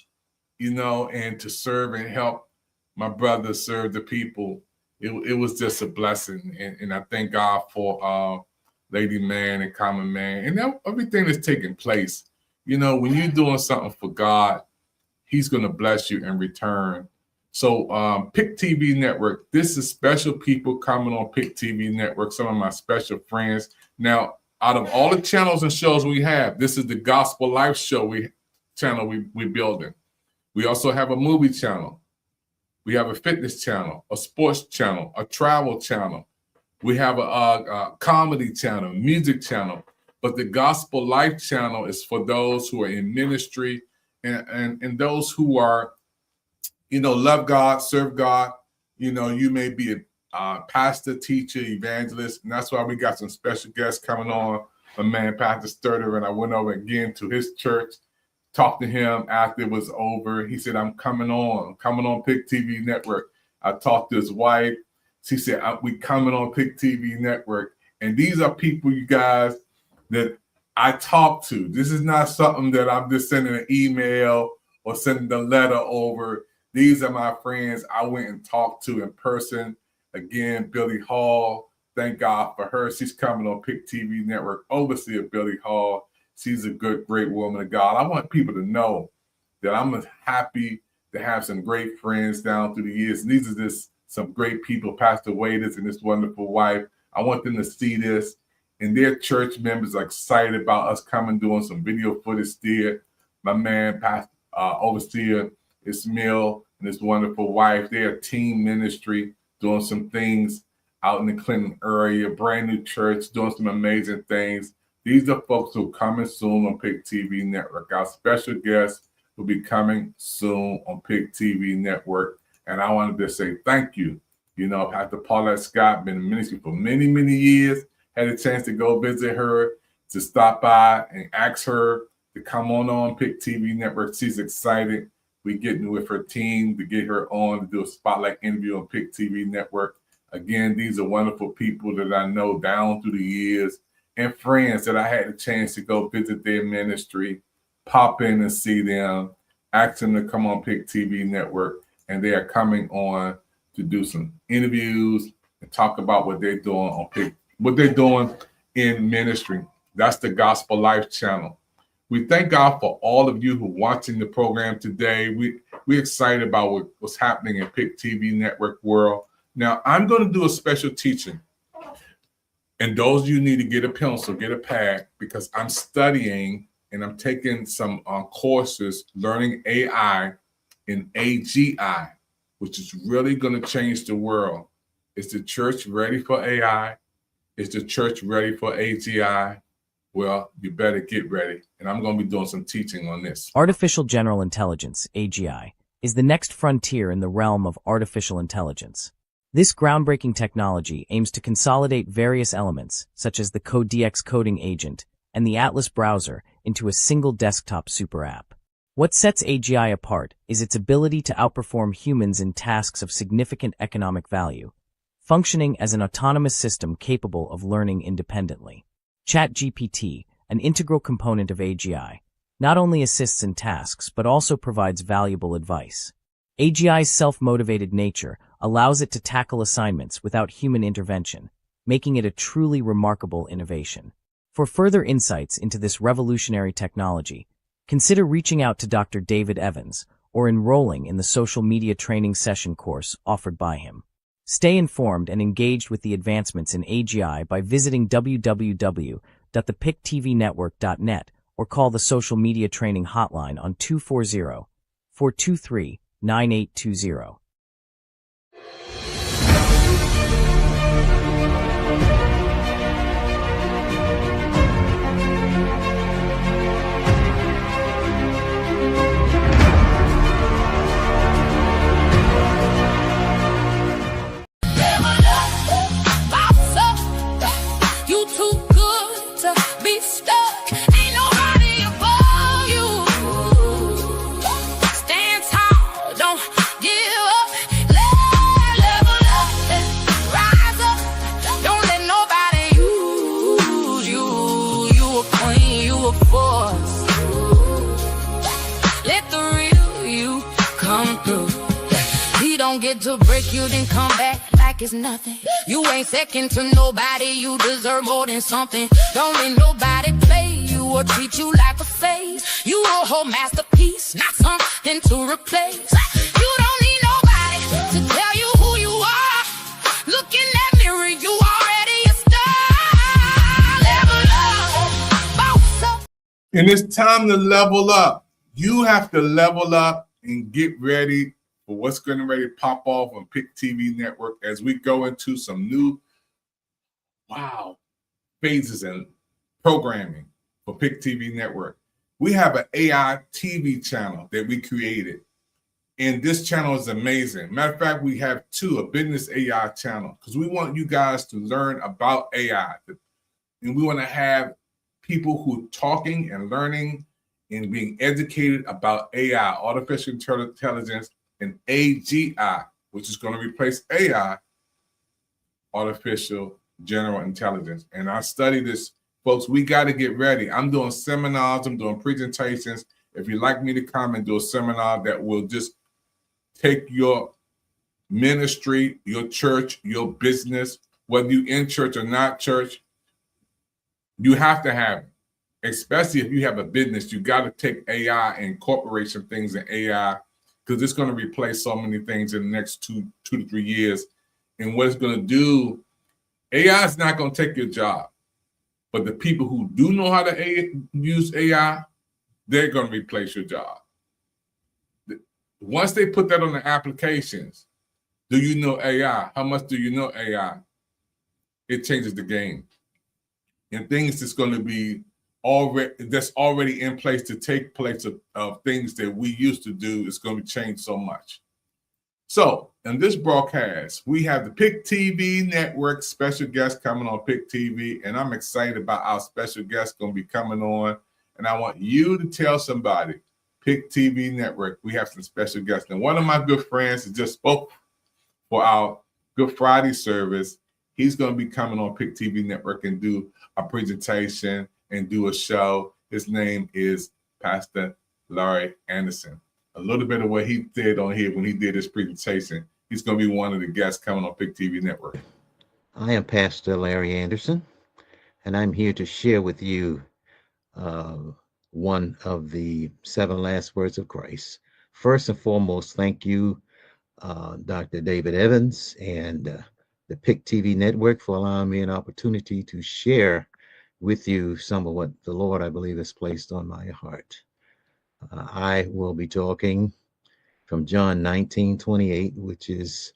you know, and to serve and help my brother serve the people, it was just a blessing. And I thank God for Lady Man and Common Man and everything that's taking place. You know, when you're doing something for God, he's going to bless you in return. So PIC TV Network, this is special people coming on PIC TV Network, some of my special friends. Now, out of all the channels and shows we have, this is the Gospel Life Show channel we're building. We also have a movie channel. We have a fitness channel, a sports channel, a travel channel. We have a comedy channel, music channel. But the Gospel Life channel is for those who are in ministry and those who are, you know, love God, serve God. You know, you may be a pastor, teacher, evangelist, and that's why we got some special guests coming on. My man, Pastor Sturter, and I went over again to his church, talked to him after it was over. He said, I'm coming on PIC TV Network. I talked to his wife. She said, we coming on PIC TV Network. And these are people, you guys, that I talk to. This is not something that I'm just sending an email or sending a letter over. These are my friends I went and talked to in person. Again, Billy Hall, thank God for her. She's coming on PIC TV Network. Overseer Billy Hall. She's a great woman of God. I want people to know that I'm happy to have some great friends down through the years. And these are just some great people, Pastor Waiters and his wonderful wife. I want them to see this. And their church members are excited about us coming, doing some video footage there. My man, Pastor Overseer Ismail and his wonderful wife, they're a team ministry doing some things out in the Clinton area, brand new church, doing some amazing things. These are folks who are coming soon on PIC TV Network. Our special guests will be coming soon on PIC TV Network. And I wanted to say thank you. You know, Pastor Paulette Scott, been in ministry for many, many years. Had a chance to go visit her, to stop by and ask her to come on PIC TV Network. She's excited. We're getting with her team to get her on to do a spotlight interview on PIC TV Network. Again, these are wonderful people that I know down through the years and friends that I had a chance to go visit their ministry, pop in and see them, ask them to come on PIC TV Network, and they are coming on to do some interviews and talk about what they're doing on PIC, what they're doing in ministry. That's the Gospel Life channel. We thank God for all of you who are watching the program today. We're excited about what's happening in PIC TV Network world. Now, I'm going to do a special teaching. And those of you need to get a pencil, get a pad, because I'm studying and I'm taking some courses learning AI in AGI, which is really going to change the world. Is the church ready for AI? Is the church ready for AGI? Well, you better get ready. And I'm going to be doing some teaching on this. Artificial General Intelligence, AGI, is the next frontier in the realm of artificial intelligence. This groundbreaking technology aims to consolidate various elements, such as the CodeDX coding agent and the Atlas browser, into a single desktop super app. What sets AGI apart is its ability to outperform humans in tasks of significant economic value, functioning as an autonomous system capable of learning independently. ChatGPT, an integral component of AGI, not only assists in tasks but also provides valuable advice. AGI's self-motivated nature allows it to tackle assignments without human intervention, making it a truly remarkable innovation. For further insights into this revolutionary technology, consider reaching out to Dr. David Evans or enrolling in the social media training session course offered by him. Stay informed and engaged with the advancements in AGI by visiting www.thepictvnetwork.net or call the social media training hotline on 240-423-9820. You too good to be stuck. Ain't nobody above you. Stand tall, don't give up. Level up, rise up. Don't let nobody use you. You a queen, you a force. Let the real you come through. He don't get to break you, then come back like it's nothing. You ain't second to nobody, you deserve more than something. Don't let nobody play you or treat you like a phase. You a whole masterpiece, not something to replace. You don't need nobody to tell you who you are. Look in that mirror, you already a star. Level up, boss up. And it's time to level up. You have to level up and get ready for what's going to ready pop off on PIC TV Network as we go into some new, phases and programming for PIC TV Network. We have an AI TV channel that we created, and this channel is amazing. Matter of fact, we have a business AI channel, because we want you guys to learn about AI, and we want to have people who are talking and learning and being educated about AI, artificial intelligence, and AGI, which is going to replace AI, artificial general intelligence. And I study this, folks. We got to get ready. I'm doing seminars, I'm doing presentations. If you'd like me to come and do a seminar that will just take your ministry, your church, your business, whether you're in church or not church, you have to have it. Especially if you have a business, you got to take AI and incorporate some things in AI, because it's going to replace so many things in the next 2 to 3 years. And what it's going to do, AI is not going to take your job. But the people who do know how to use AI, they're going to replace your job. Once they put that on the applications, do you know AI? How much do you know AI? It changes the game. And things that's going to be already in place to take place of things that we used to do is going to change so much. So in this broadcast, we have the PIC TV Network special guest coming on PIC TV, and I'm excited about our special guest going to be coming on. And I want you to tell somebody, PIC TV Network, we have some special guests. And one of my good friends has just spoke for our Good Friday service. He's going to be coming on PIC TV Network and do a presentation and do a show. His name is Pastor Larry Anderson. A little bit of what he did on here when he did his presentation. He's going to be one of the guests coming on PIC TV Network. I am Pastor Larry Anderson, and I'm here to share with you one of the 7 last words of Christ. First and foremost, thank you, Dr. David Evans and the PIC TV Network, for allowing me an opportunity to share with you some of what the Lord, I believe, has placed on my heart. I will be talking from John 19:28, which is,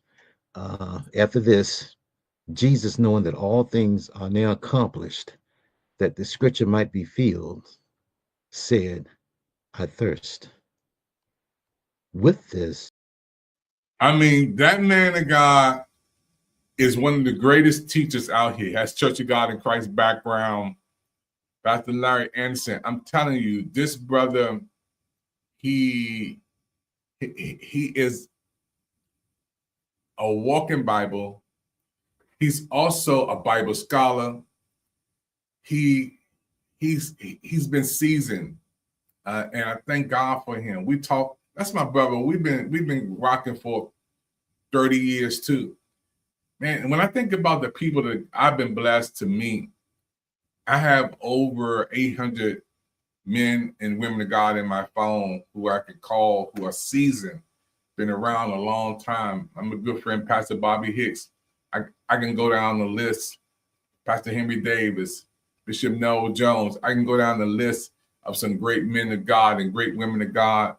after this, Jesus, knowing that all things are now accomplished, that the scripture might be filled, said, I thirst. With this, I mean, that man of God is one of the greatest teachers out here, has Church of God in Christ background. Pastor Larry Anderson, I'm telling you, this brother, he is a walking Bible. He's also a Bible scholar. He's been seasoned, and I thank God for him. We talk. That's my brother. We've been rocking for 30 years too. Man, and when I think about the people that I've been blessed to meet, I have over 800 men and women of God in my phone who I could call, who are seasoned, been around a long time. I'm a good friend, Pastor Bobby Hicks. I can go down the list. Pastor Henry Davis, Bishop Noel Jones. I can go down the list of some great men of God and great women of God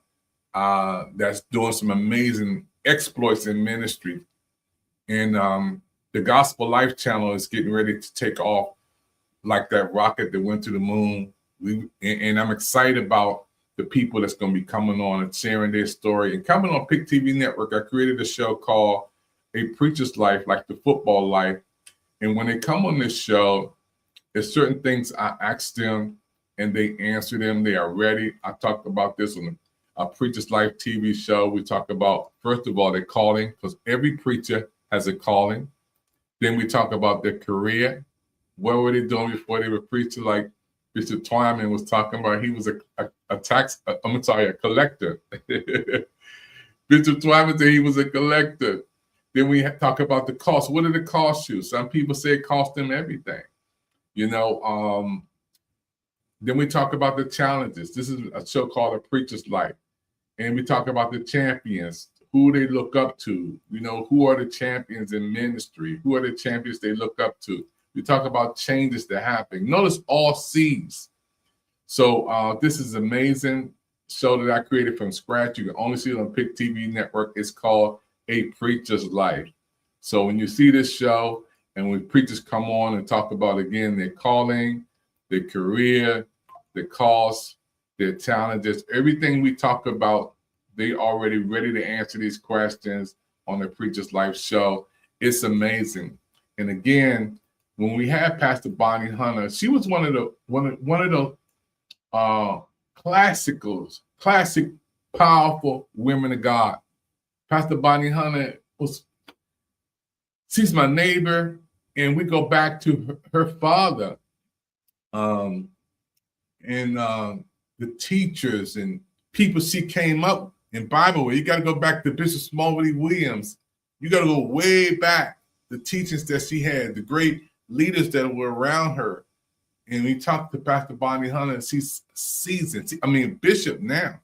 that's doing some amazing exploits in ministry. And the Gospel Life Channel is getting ready to take off like that rocket that went to the moon. And I'm excited about the people that's going to be coming on and sharing their story. And coming on PIC TV Network, I created a show called A Preacher's Life, like the football life. And when they come on this show, there's certain things I ask them and they answer them. They are ready. I talked about this on a Preacher's Life TV show. We talk about, first of all, their calling, because every preacher has a calling. Then we talk about their career. What were they doing before they were preaching? Like Bishop Twyman was talking about, he was a collector. Bishop Twyman said he was a collector. Then we talk about the cost. What did it cost you? Some people say it cost them everything. Then we talk about the challenges. This is a show called A Preacher's Life. And we talk about the champions, who they look up to. Who are the champions in ministry? Who are the champions they look up to? We talk about changes that happen. Notice all C's. So this is an amazing show that I created from scratch. You can only see it on PIC TV Network. It's called A Preacher's Life. So when you see this show and when preachers come on and talk about, again, their calling, their career, their costs, their challenges, everything we talk about, they already ready to answer these questions on the Preacher's Life show. It's amazing. And again, when we had Pastor Bonnie Hunter, she was one of the classic, powerful women of God. Pastor Bonnie Hunter she's my neighbor, and we go back to her father, and the teachers and people she came up in Bible with. You got to go back to Bishop Smallwood Williams. You got to go way back. The teachings that she had, the great leaders that were around her. And we talked to Pastor Bonnie Hunter, and she's seasoned. Bishop now,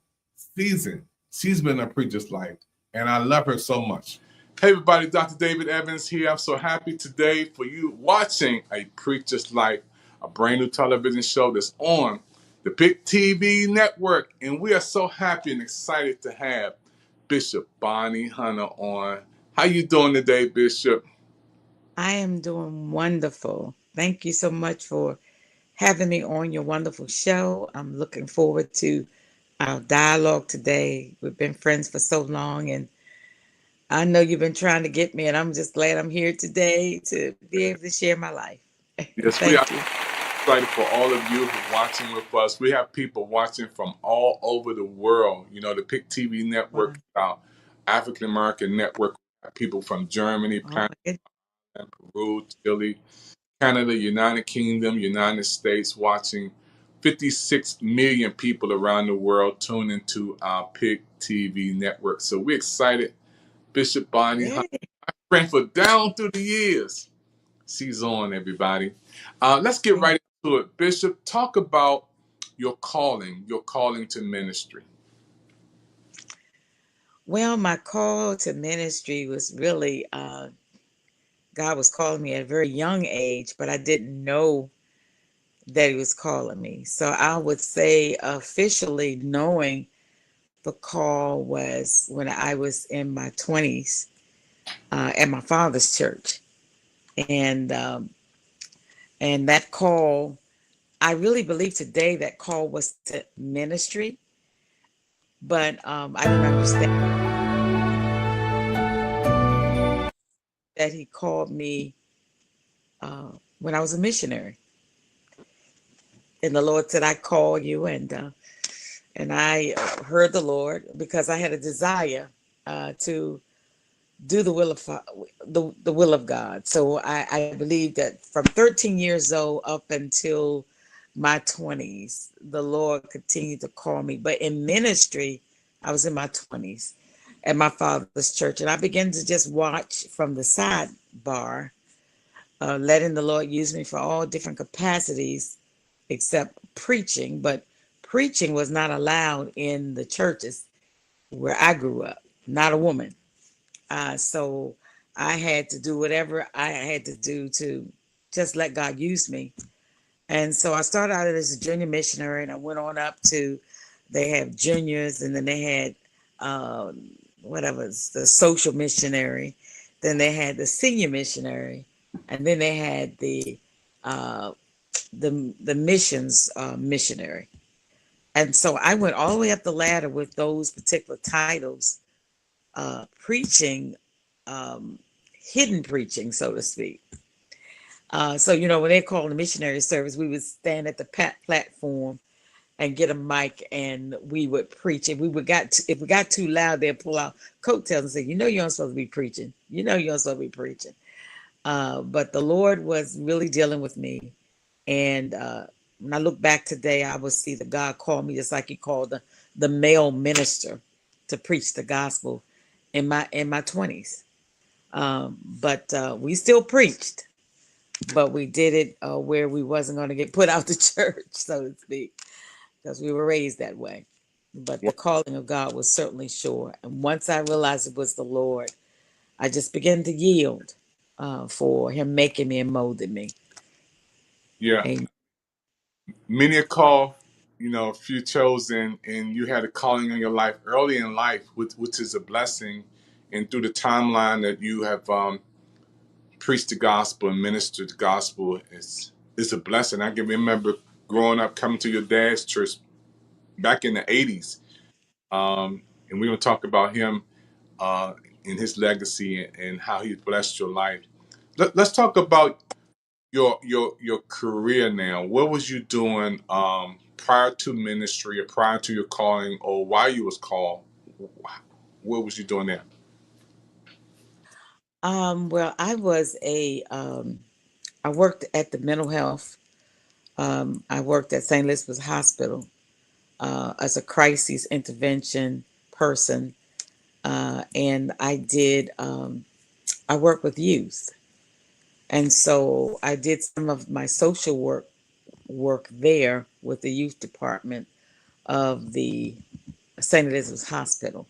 seasoned. She's been a preacher's life, and I love her so much. Hey, everybody, Dr. David Evans here. I'm so happy today for you watching A Preacher's Life, a brand new television show that's on the PIC TV Network. And we are so happy and excited to have Bishop Bonnie Hunter on. How you doing today, Bishop? I am doing wonderful. Thank you so much for having me on your wonderful show. I'm looking forward to our dialogue today. We've been friends for so long, and I know you've been trying to get me, and I'm just glad I'm here today to be able to share my life. Yes, we are excited for all of you who are watching with us. We have people watching from all over the world. The PIC TV Network, our African American network, people from Germany, Peru, Chile, Canada, United Kingdom, United States, watching. 56 million people around the world tune into our PIC TV Network. So we're excited. Bishop Bonnie Hunter, my friend for down through the years. She's on, everybody. Let's get right into it. Bishop, talk about your calling to ministry. Well, my call to ministry was really, God was calling me at a very young age, but I didn't know that he was calling me. So I would say officially knowing the call was when I was in my 20s at my father's church. And that call, I really believe today that call was to ministry. But I didn't understand that he called me when I was a missionary. And the Lord said, I call you, and I heard the Lord because I had a desire to do the will of God. So I believe that from 13 years old up until my 20s, the Lord continued to call me. But in ministry, I was in my 20s at my father's church, and I began to just watch from the sidebar, letting the Lord use me for all different capacities except preaching. But preaching was not allowed in the churches where I grew up, not a woman. So I had to do whatever I had to do to just let God use me. And so I started out as a junior missionary, and I went on up to, they have juniors, and then they had whatever, the social missionary. Then they had the senior missionary, and then they had uh, the missions missionary. And so I went all the way up the ladder with those particular titles, preaching, um, hidden preaching, so to speak. So, you know, when they called the missionary service, we would stand at the platform and get a mic, and we would preach. If if we got too loud, they'd pull out coattails and say, "You know, you're not supposed to be preaching. You know, you're not supposed to be preaching." But the Lord was really dealing with me, and when I look back today, I would see that God called me just like He called the male minister to preach the gospel in my 20s. But we still preached, but we did it where we wasn't going to get put out the church, so to speak, because we were raised that way. But the calling of God was certainly sure. And once I realized it was the Lord, I just began to yield for Him making me and molding me. Yeah. Amen. Many a call, you know, few chosen, and you had a calling on your life early in life, which is a blessing. And through the timeline that you have preached the gospel and ministered the gospel, it's a blessing. I can remember growing up, coming to your dad's church back in the 80s. And we're going to talk about him and his legacy and how he blessed your life. Let's talk about your career now. What was you doing prior to ministry or prior to your calling or while you was called? What was you doing there? Well, I worked at the mental health. I worked at St. Elizabeth's Hospital as a crisis intervention person. And I work with youth. And so I did some of my social work there with the youth department of the St. Elizabeth's Hospital.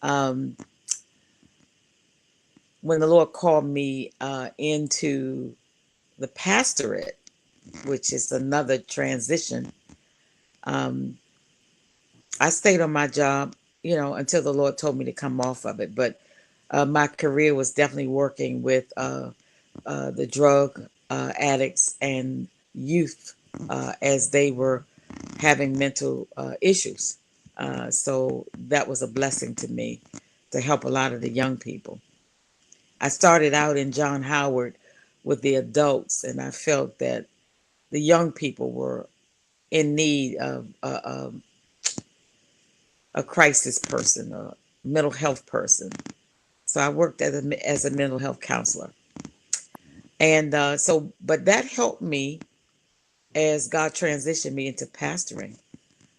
Um, when the Lord called me into the pastorate, which is another transition, um, I stayed on my job, you know, until the Lord told me to come off of it. But my career was definitely working with the drug addicts and youth as they were having mental issues. So that was a blessing to me to help a lot of the young people. I started out in John Howard with the adults, and I felt that the young people were in need of a crisis person, a mental health person. So I worked as a mental health counselor. And but that helped me as God transitioned me into pastoring.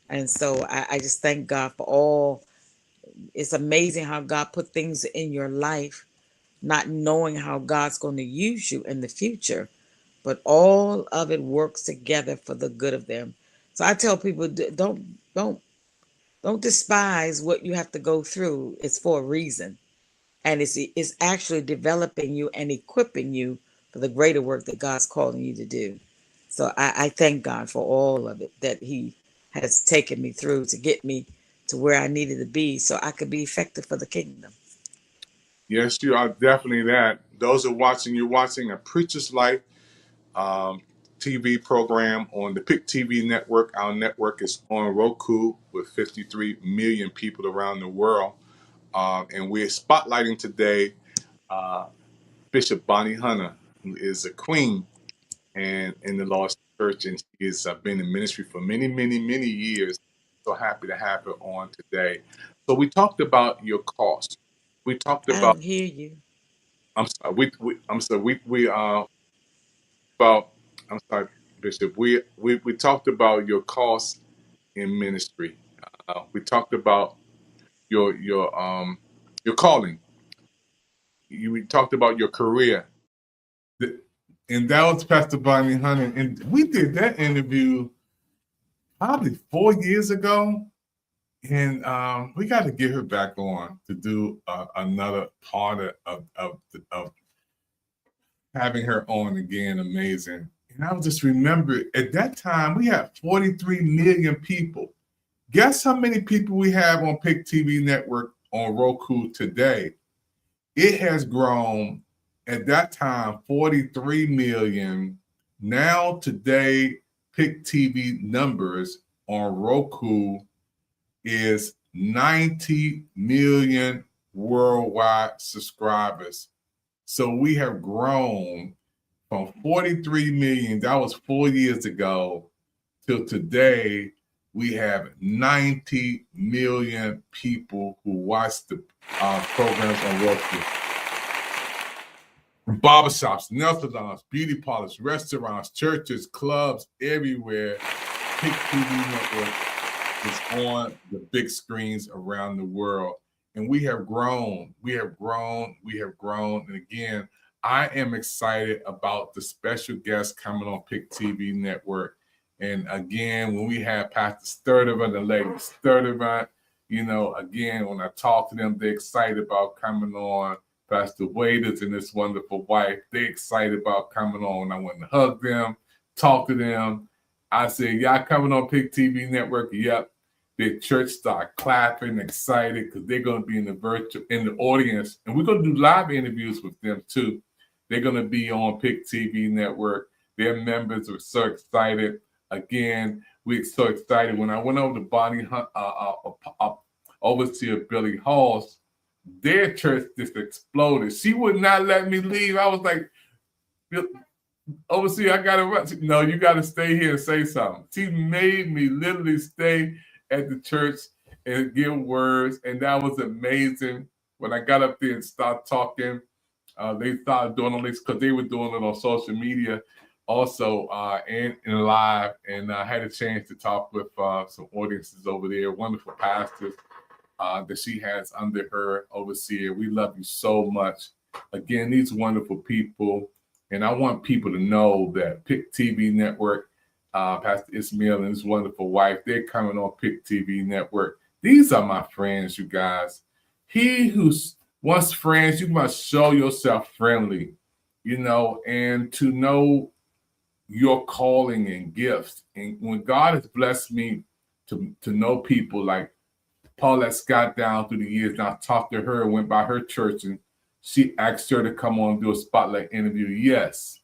And so I just thank God for all. It's amazing how God put things in your life, not knowing how God's going to use you in the future, but all of it works together for the good of them. So I tell people, don't despise what you have to go through. It's for a reason, and it's actually developing you and equipping you for the greater work that God's calling you to do. So I thank God for all of it that He has taken me through to get me to where I needed to be so I could be effective for the kingdom. Yes, you are definitely that. Those are watching, you're watching a Preacher's Life um, TV program on the PIC TV network. Our network is on Roku with 53 million people around the world. And we're spotlighting today uh, Bishop Bonnie Hunter, who is a queen and in the Lord's Church, and she has been in ministry for many, many, many years. So happy to have her on today. So we talked about your cost. We talked I about. don't hear you. I'm sorry. I'm sorry. We about. I'm sorry, Bishop. We talked about your cost in ministry. We talked about your calling. We talked about your career. And that was Pastor Bonnie Hunter. And we did that interview probably 4 years ago. And we got to get her back on to do another part of having her on again. Amazing. And I just remember at that time we had 43 million people. Guess how many people we have on PIC TV network on Roku today? It has grown at that time 43 million. Now today, PIC TV numbers on Roku is 90 million worldwide subscribers. So we have grown from 43 million, that was 4 years ago, till today, we have 90 million people who watch the programs on Roku. Barbershops, nail salons, beauty parlors, restaurants, churches, clubs, everywhere. PIC TV Network is on the big screens around the world. And we have grown. We have grown. We have grown. And again, I am excited about the special guests coming on PIC TV Network. And again, when we have Pastor Sturdivant, the lady Sturdivant, you know, again, when I talk to them, they're excited about coming on. Pastor Waiters and his wonderful wife, they're excited about coming on. I went to hug them, talk to them. I said, y'all coming on PIC TV Network? Yep. The church start clapping, excited, because they're going to be in the audience. And we're going to do live interviews with them too. They're going to be on PIC TV Network. Their members are so excited. Again, we're so excited. When I went over to Bonnie Hunt, overseer Billy Hall's, their church just exploded. She would not let me leave. I was like, overseer, I got to run. No, you got to stay here and say something. She made me literally stay at the church and give words, and that was amazing. When I got up there and started talking, they started doing all this because they were doing it on social media also and live, and I had a chance to talk with some audiences over there, wonderful pastors that she has under her overseer. We love you so much. Again, these wonderful people, and I want people to know that PIC TV Network, Pastor Ismail and his wonderful wife, they're coming on PIC TV Network. These are my friends, you guys. He who wants friends, you must show yourself friendly, you know, and to know your calling and gifts. And when God has blessed me to know people like Paulette Scott down through the years, and I talked to her, went by her church, and she asked her to come on and do a spotlight interview. Yes,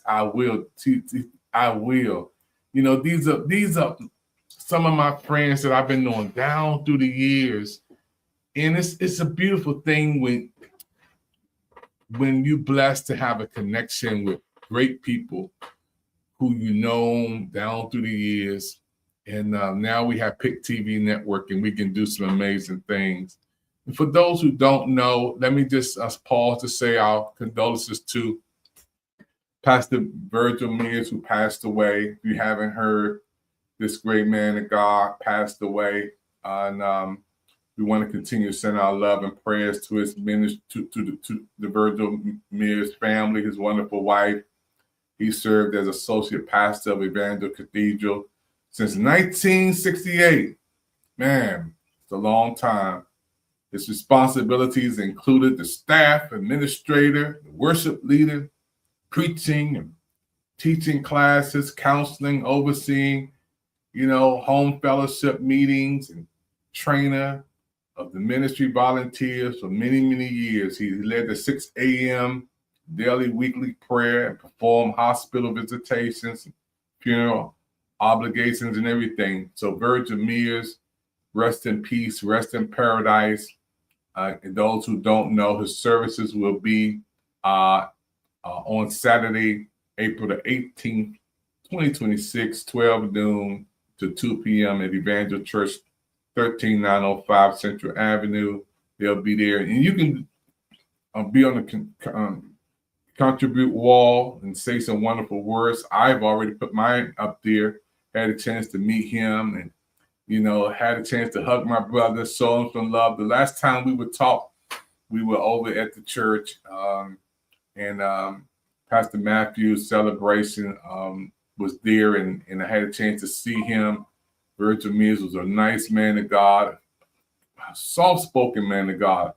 I will. I will. You know, these are some of my friends that I've been knowing down through the years, and it's a beautiful thing when you're blessed to have a connection with great people who you know down through the years. And now we have PIC TV Network, and we can do some amazing things. And for those who don't know, let me just pause to say our condolences to Pastor Virgil Mears, who passed away. If you haven't heard, this great man of God passed away. And we want to continue to send our love and prayers to his ministry, to the Virgil Mears family, his wonderful wife. He served as associate pastor of Evangel Cathedral since 1968. Man, it's a long time. His responsibilities included the staff administrator, the worship leader, preaching and teaching classes, counseling, overseeing, you know, home fellowship meetings, and trainer of the ministry volunteers for many, many years. He led the 6 a.m. daily weekly prayer and performed hospital visitations, funeral obligations, and everything. So Virgil Mears, rest in peace, rest in paradise. And those who don't know, his services will be on Saturday, April the 18th, 2026, 12 noon to 2 p.m. at Evangel Church, 13905 Central Avenue. They'll be there. And you can be on the contribute wall and say some wonderful words. I've already put mine up there, had a chance to meet him, and, you know, had a chance to hug my brother, show him some love. The last time we would talk, we were over at the church, and Pastor Matthew's celebration was there, and I had a chance to see him Virgil Mears was a nice man of God, a soft-spoken man of God,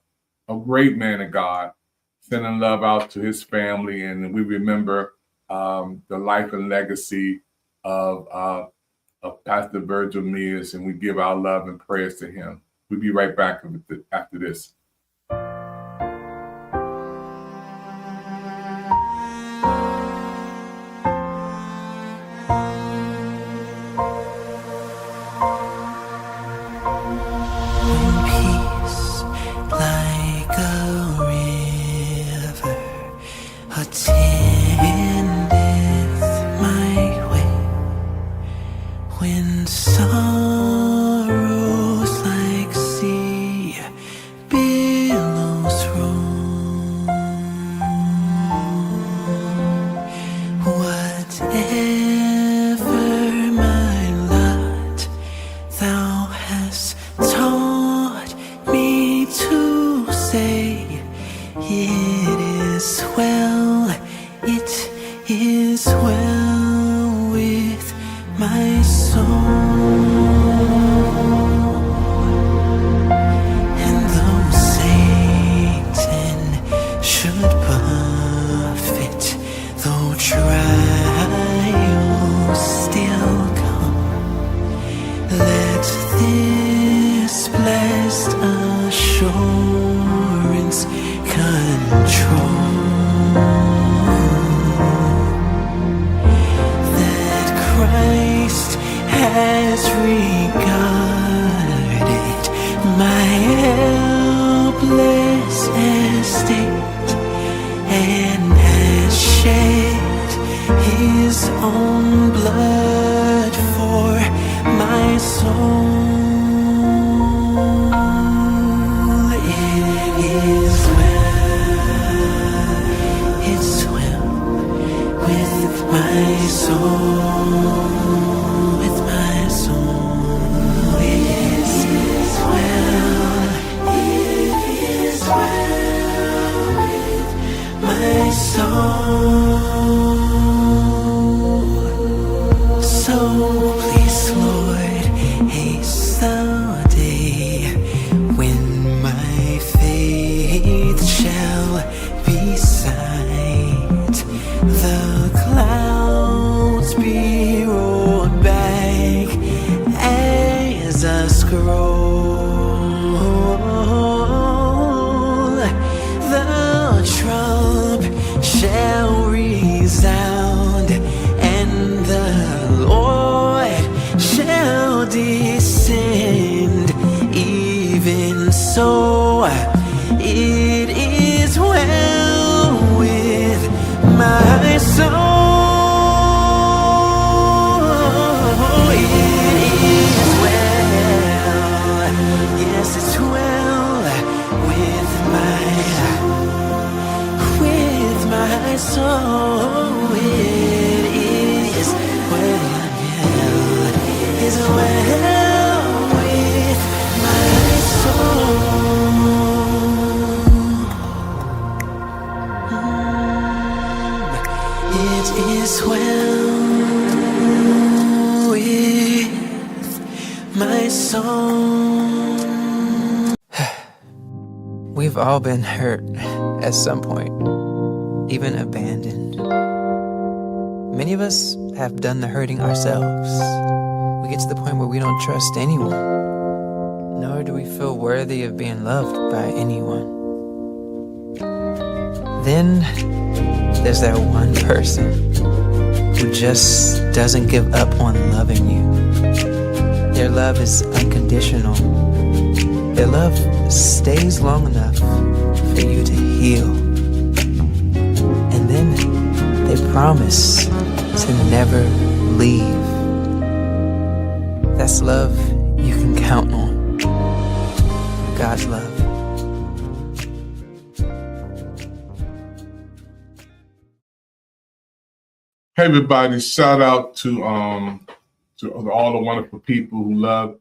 a great man of God, sending love out to his family. And we remember the life and legacy of Pastor Virgil Mears, and we give our love and prayers to him. We'll be right back after this. Like a river attendeth my way, when sorrows like sea billows roll, whatever my lot, thou hast taught me to say, it is well, it is well with my soul. And though Satan should buffet, though trials still come, let this blessed assurance control, that Christ has regarded my helpless estate and has shed his own blood for my soul. My soul, with my soul, it is well, it is well with my soul. So please, Lord, haste the day when my faith shall be sight, the clouds be rolled back as a scroll, the trump shall resound, and the Lord shall descend. Even so, it is well with my soul. So it is well, is well with my soul. It is well with my soul. We've all been hurt at some point, even abandoned. Many of us have done the hurting ourselves. We get to the point where we don't trust anyone, nor do we feel worthy of being loved by anyone. Then there's that one person who just doesn't give up on loving you. Their love is unconditional. Their love stays long enough for you to heal. And then they promise to never leave. That's love you can count on. God's love. Hey everybody, shout out to all the wonderful people who love,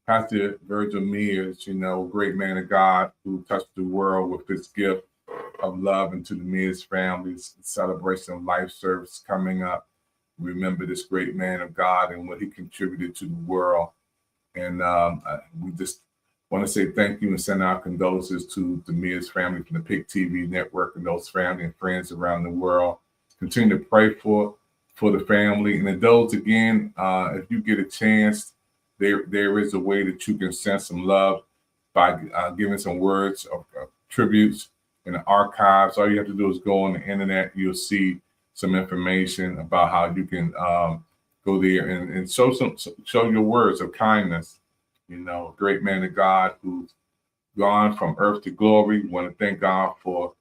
Pastor Virgil Mears, great man of God who touched the world with his gift of love, and to the Mears families, celebration of life service coming up. remember this great man of God and what he contributed to the world. And we just want to say thank you and send our condolences to the Mears family from the PIC TV network and those family and friends around the world. Continue to pray for the family. And those, again, if you get a chance, there is a way that you can send some love by giving some words of tributes in the archives. All you have to do is go on the internet. You'll see some information about how you can go there and show your words of kindness. You know, great man of God who's gone from earth to glory. We want to thank God for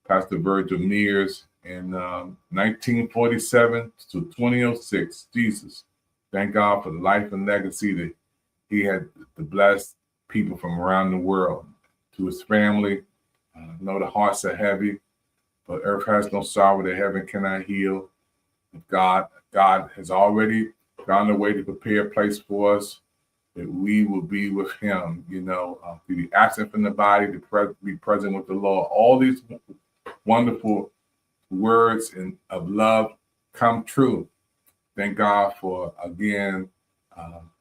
Pastor Virgil Mears in 1947 to 2006. Jesus, thank God for the life and legacy that he had to bless people from around the world. To his family, I know the hearts are heavy, but earth has no sorrow that heaven cannot heal. God has already gone away to prepare a place for us, that we will be with him, you know, to be absent from the body, to be present with the Lord. All these wonderful words of love come true. Thank God for, again,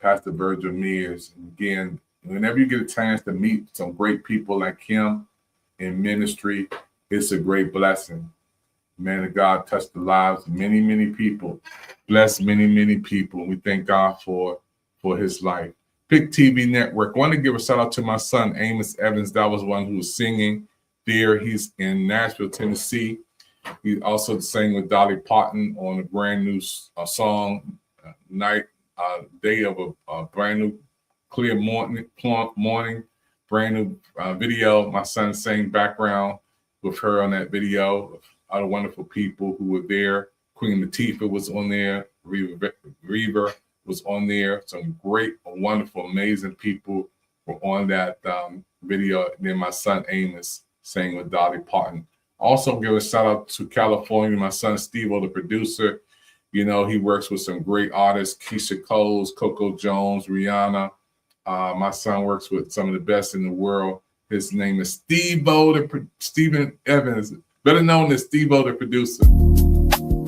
Pastor Virgil Mears. And again, whenever you get a chance to meet some great people like him in ministry, it's a great blessing. Man of God touched the lives of many, many people, blessed many, many people. We thank God for his life. PIC TV Network. I want to give a shout out to my son, Amos Evans. That was one who was singing there. He's in Nashville, Tennessee. He also sang with Dolly Parton on a brand new song, Day of a Brand New Clear Morning, brand new video. My son sang background with her on that video. Other wonderful people who were there. Queen Latifah was on there. Reva was on there. Some great, wonderful, amazing people were on that video. And then my son Amos sang with Dolly Parton. Also give a shout out to California, my son Steve-O, the producer. You know, he works with some great artists, Keisha Coles, Coco Jones, Rihanna. My son works with some of the best in the world. His name is Steve-O, Stephen Evans, better known as Steve-O, the producer.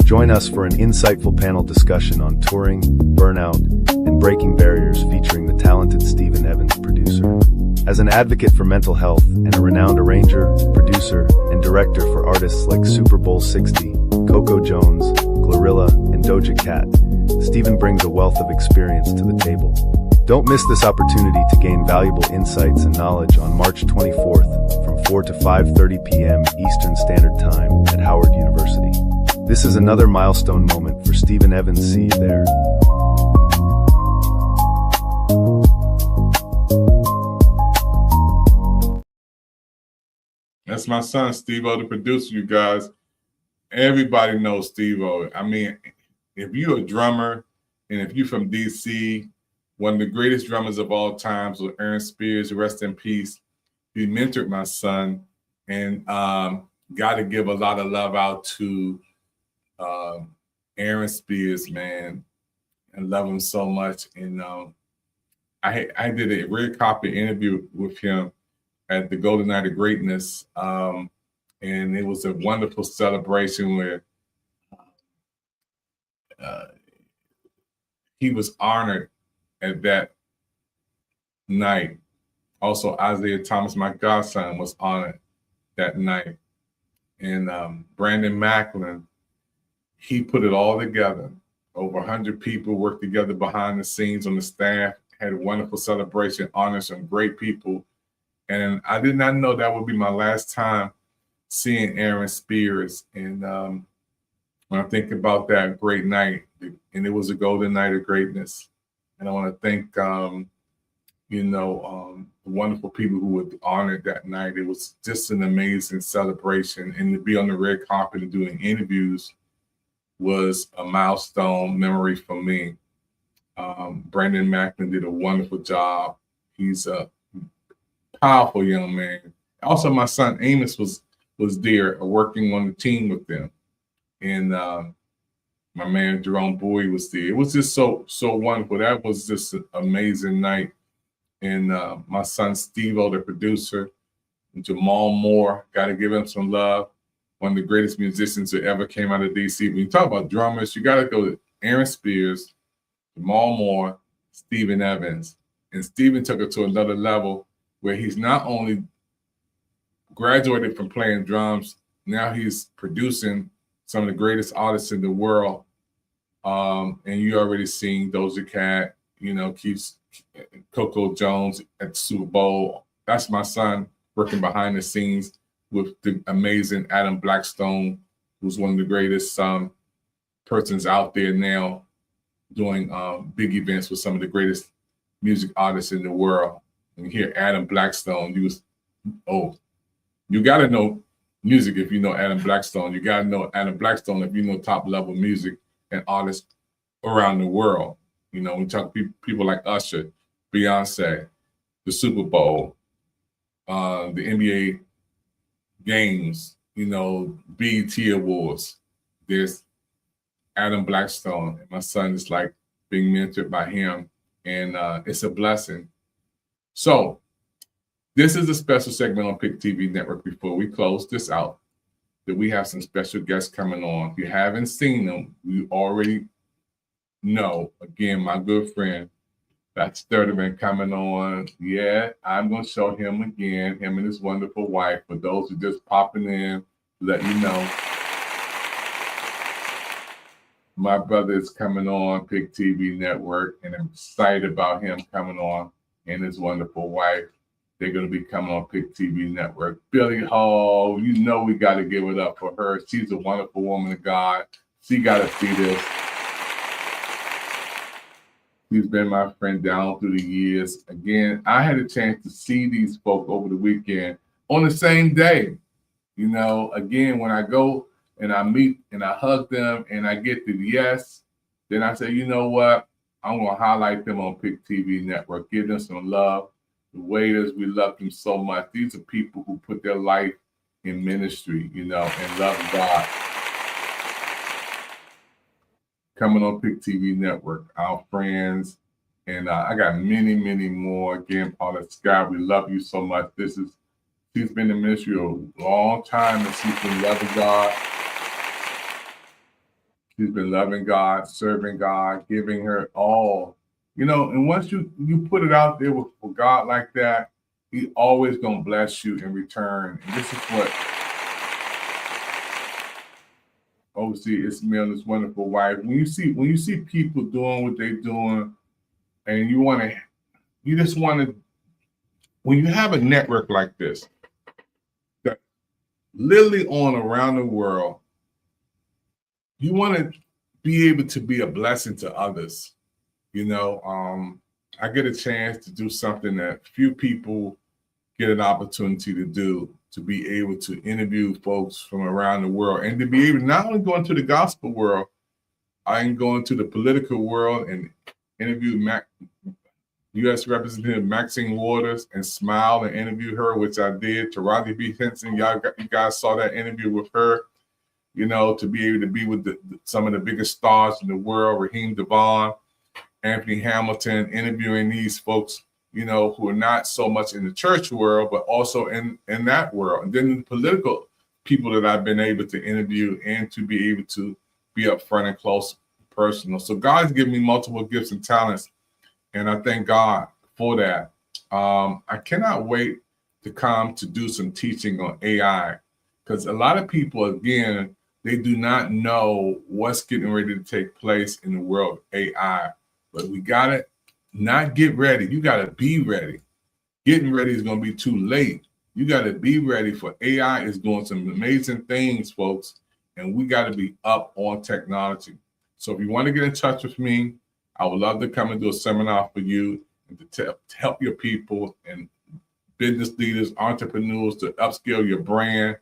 Join us for an insightful panel discussion on touring, burnout, and breaking barriers featuring the talented Stephen Evans, producer. As an advocate for mental health and a renowned arranger, producer, and director for artists like Super Bowl 60, Coco Jones, Glorilla, and Doja Cat, Stephen brings a wealth of experience to the table. Don't miss this opportunity to gain valuable insights and knowledge on March 24th from 4 to 5:30 p.m. Eastern Standard Time at Howard University. This is another milestone moment for Stephen Evans. See you there. That's my son, Steve-O, the producer, you guys. Everybody knows Steve-O. I mean, if you're a drummer and if you're from D.C., one of the greatest drummers of all times was Aaron Spears, rest in peace. He mentored my son, and got to give a lot of love out to Aaron Spears, man. I love him so much. And I did a rare copy interview with him at the Golden Night of Greatness, and it was a wonderful celebration where he was honored at that night. Also, Isaiah Thomas, my godson, was honored that night. And Brandon Macklin, he put it all together. Over 100 people worked together behind the scenes on the staff, had a wonderful celebration, honored some great people. And I did not know that would be my last time seeing Aaron Spears. And when I think about that great night, and it was a Golden Night of Greatness. And I want to thank, the wonderful people who were honored that night. It was just an amazing celebration. And to be on the red carpet and doing interviews was a milestone memory for me. Brandon Macklin did a wonderful job. He's a powerful young man. Also, my son Amos was there working on the team with them. And my man Jerome Bowie was there. It was just so wonderful. That was just an amazing night. And my son Steve-O, the producer, Jamal Moore, got to give him some love. One of the greatest musicians that ever came out of DC. When you talk about drummers, you got to go Aaron Spears, Jamal Moore, Stephen Evans. And Stephen took it to another level where he's not only graduated from playing drums, now he's producing some of the greatest artists in the world. And you already seen Doja Cat, keeps Coco Jones at the Super Bowl. That's my son working behind the scenes with the amazing Adam Blackstone, who's one of the greatest persons out there now doing big events with some of the greatest music artists in the world. And you hear Adam Blackstone, you got to know music if you know Adam Blackstone. You got to know Adam Blackstone if you know top level music and artists around the world. We talk people like Usher, Beyonce, the Super Bowl, the NBA games, BET Awards. There's Adam Blackstone, and my son is like being mentored by him, and it's a blessing. So this is a special segment on PIC TV Network. Before we close this out, that we have some special guests coming on. If you haven't seen them, you already know. Again, my good friend, that's Sturdivant coming on. Yeah, I'm going to show him again, him and his wonderful wife. For those who just popping in, let you know. My brother is coming on PIC TV Network, and I'm excited about him coming on and his wonderful wife. They're going to be coming on PIC TV Network. Billy Hall, we got to give it up for her. She's a wonderful woman of God. She got to see this. She's been my friend down through the years. Again, I had a chance to see these folk over the weekend on the same day. Again, when I go and I meet and I hug them and I get the yes, then I say, you know what? I'm going to highlight them on PIC TV Network. Give them some love. The waiters, we love them so much. These are people who put their life in ministry, and love God. Coming on PIC TV Network, our friends, and I got many, many more. Again, Paula Scott, we love you so much. She's been in ministry a long time, and she's been loving God. She's been loving God, serving God, giving her all. And once you put it out there for God like that, He always gonna bless you in return. And this is what obviously Ismail and his wonderful wife. When you see people doing what they're doing, and you just want to, when you have a network like this, that literally on around the world, you want to be able to be a blessing to others. I get a chance to do something that few people get an opportunity to do, to be able to interview folks from around the world, and to be able not only go into the gospel world, I can go into the political world and interview U.S. Representative Maxine Waters and smile and interview her, which I did. Taraji B. Henson, you guys saw that interview with her. To be able to be with some of the biggest stars in the world, Raheem DeVaughn, Anthony Hamilton, interviewing these folks, who are not so much in the church world, but also in that world. And then the political people that I've been able to interview and to be able to be upfront and close, personal. So God's given me multiple gifts and talents, and I thank God for that. I cannot wait to come to do some teaching on AI, because a lot of people, again, they do not know what's getting ready to take place in the world of AI. But we got to not get ready. You got to be ready. Getting ready is going to be too late. You got to be ready, for AI is doing some amazing things, folks. And we got to be up on technology. So if you want to get in touch with me, I would love to come and do a seminar for you and to help your people and business leaders, entrepreneurs to upscale your brand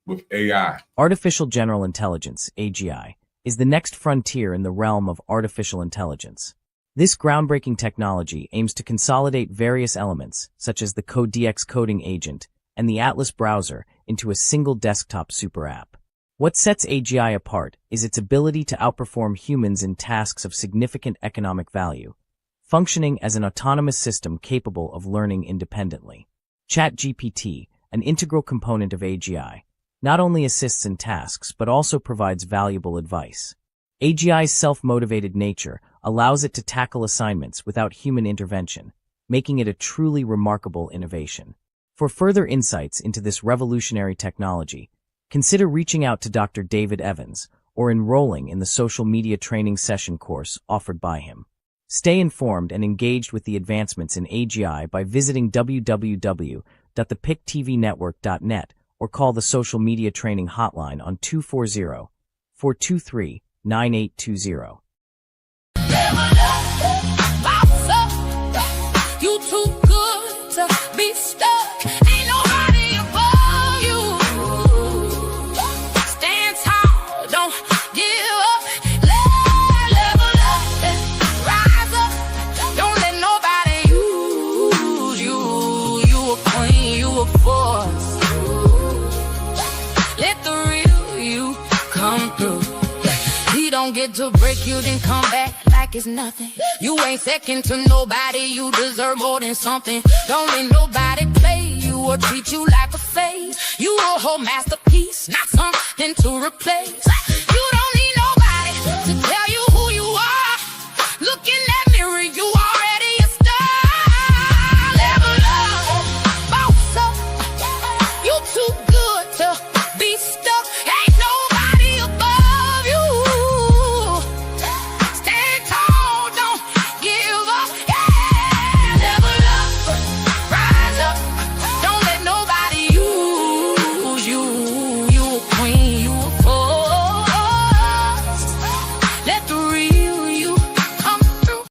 with AI. Artificial General Intelligence, AGI, is the next frontier in the realm of artificial intelligence. This groundbreaking technology aims to consolidate various elements, such as the CodeDX coding agent and the Atlas browser, into a single desktop super app. What sets AGI apart is its ability to outperform humans in tasks of significant economic value, functioning as an autonomous system capable of learning independently. ChatGPT, an integral component of AGI, not only assists in tasks but also provides valuable advice. AGI's self-motivated nature allows it to tackle assignments without human intervention, making it a truly remarkable innovation. For further insights into this revolutionary technology, consider reaching out to Dr. David Evans or enrolling in the social media training session course offered by him. Stay informed and engaged with the advancements in AGI by visiting www.thepictvnetwork.net or call the social media training hotline on 240-423-9820. You too good to be stuck. Ain't nobody above you. Stand tall, don't give up. Level up, rise up. Don't let nobody use you. You a queen, you a force. Let the real you come through. He don't get to break you, then come back like it's nothing. You ain't second to nobody, you deserve more than something. Don't let nobody play you or treat you like a phase. You a whole masterpiece, not something to replace. You don't need nobody to tell you who you are. Look in that mirror, you already a star. Level up, boss up. You too good to be stuck. Ain't nobody above you. Stand tall, don't give up. Yeah, level up, rise up. Don't let nobody use you. You a queen, you a force. Let the real you come through.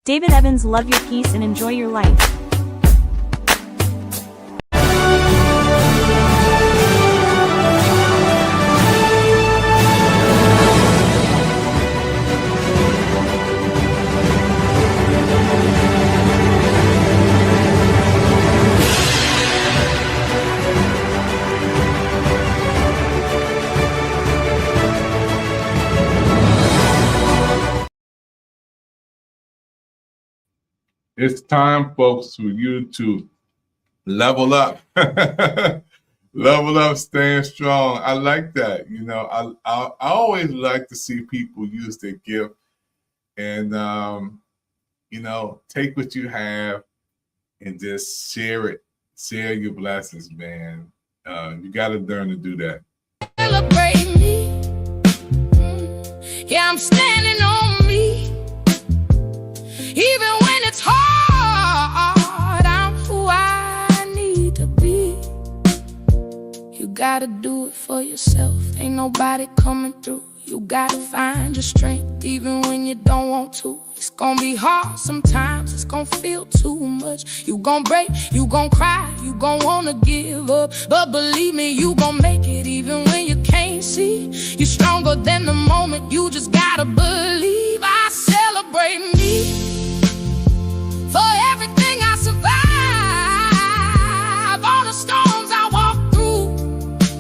David Evans, love your peace and enjoy your life. It's time, folks, for you to level up. Level up, staying strong. I like that. You know, I always like to see people use their gift and, you know, take what you have and just share it. Share your blessings, man. You got to learn to do that. Celebrate me. Yeah, I'm standing on me. Even when it's hard, I'm who I need to be. You gotta do it for yourself. Ain't nobody coming through. You gotta find your strength even when you don't want to. It's gonna be hard sometimes, it's gonna feel too much. You gon' break, you gon' cry, you gon' wanna give up. But believe me, you gon' make it even when you can't see. You're stronger than the moment, you just gotta believe. I celebrate me for everything I survive. All the storms I walk through,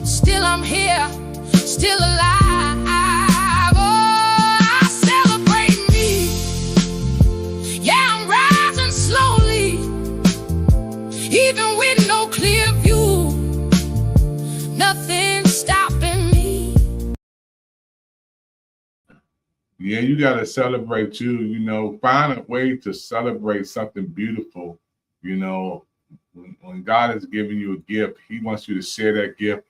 still I'm here, still alive. Even with no clear view, nothing's stopping me. Yeah, you got to celebrate you. You know, find a way to celebrate something beautiful. You know, when God has given you a gift, He wants you to share that gift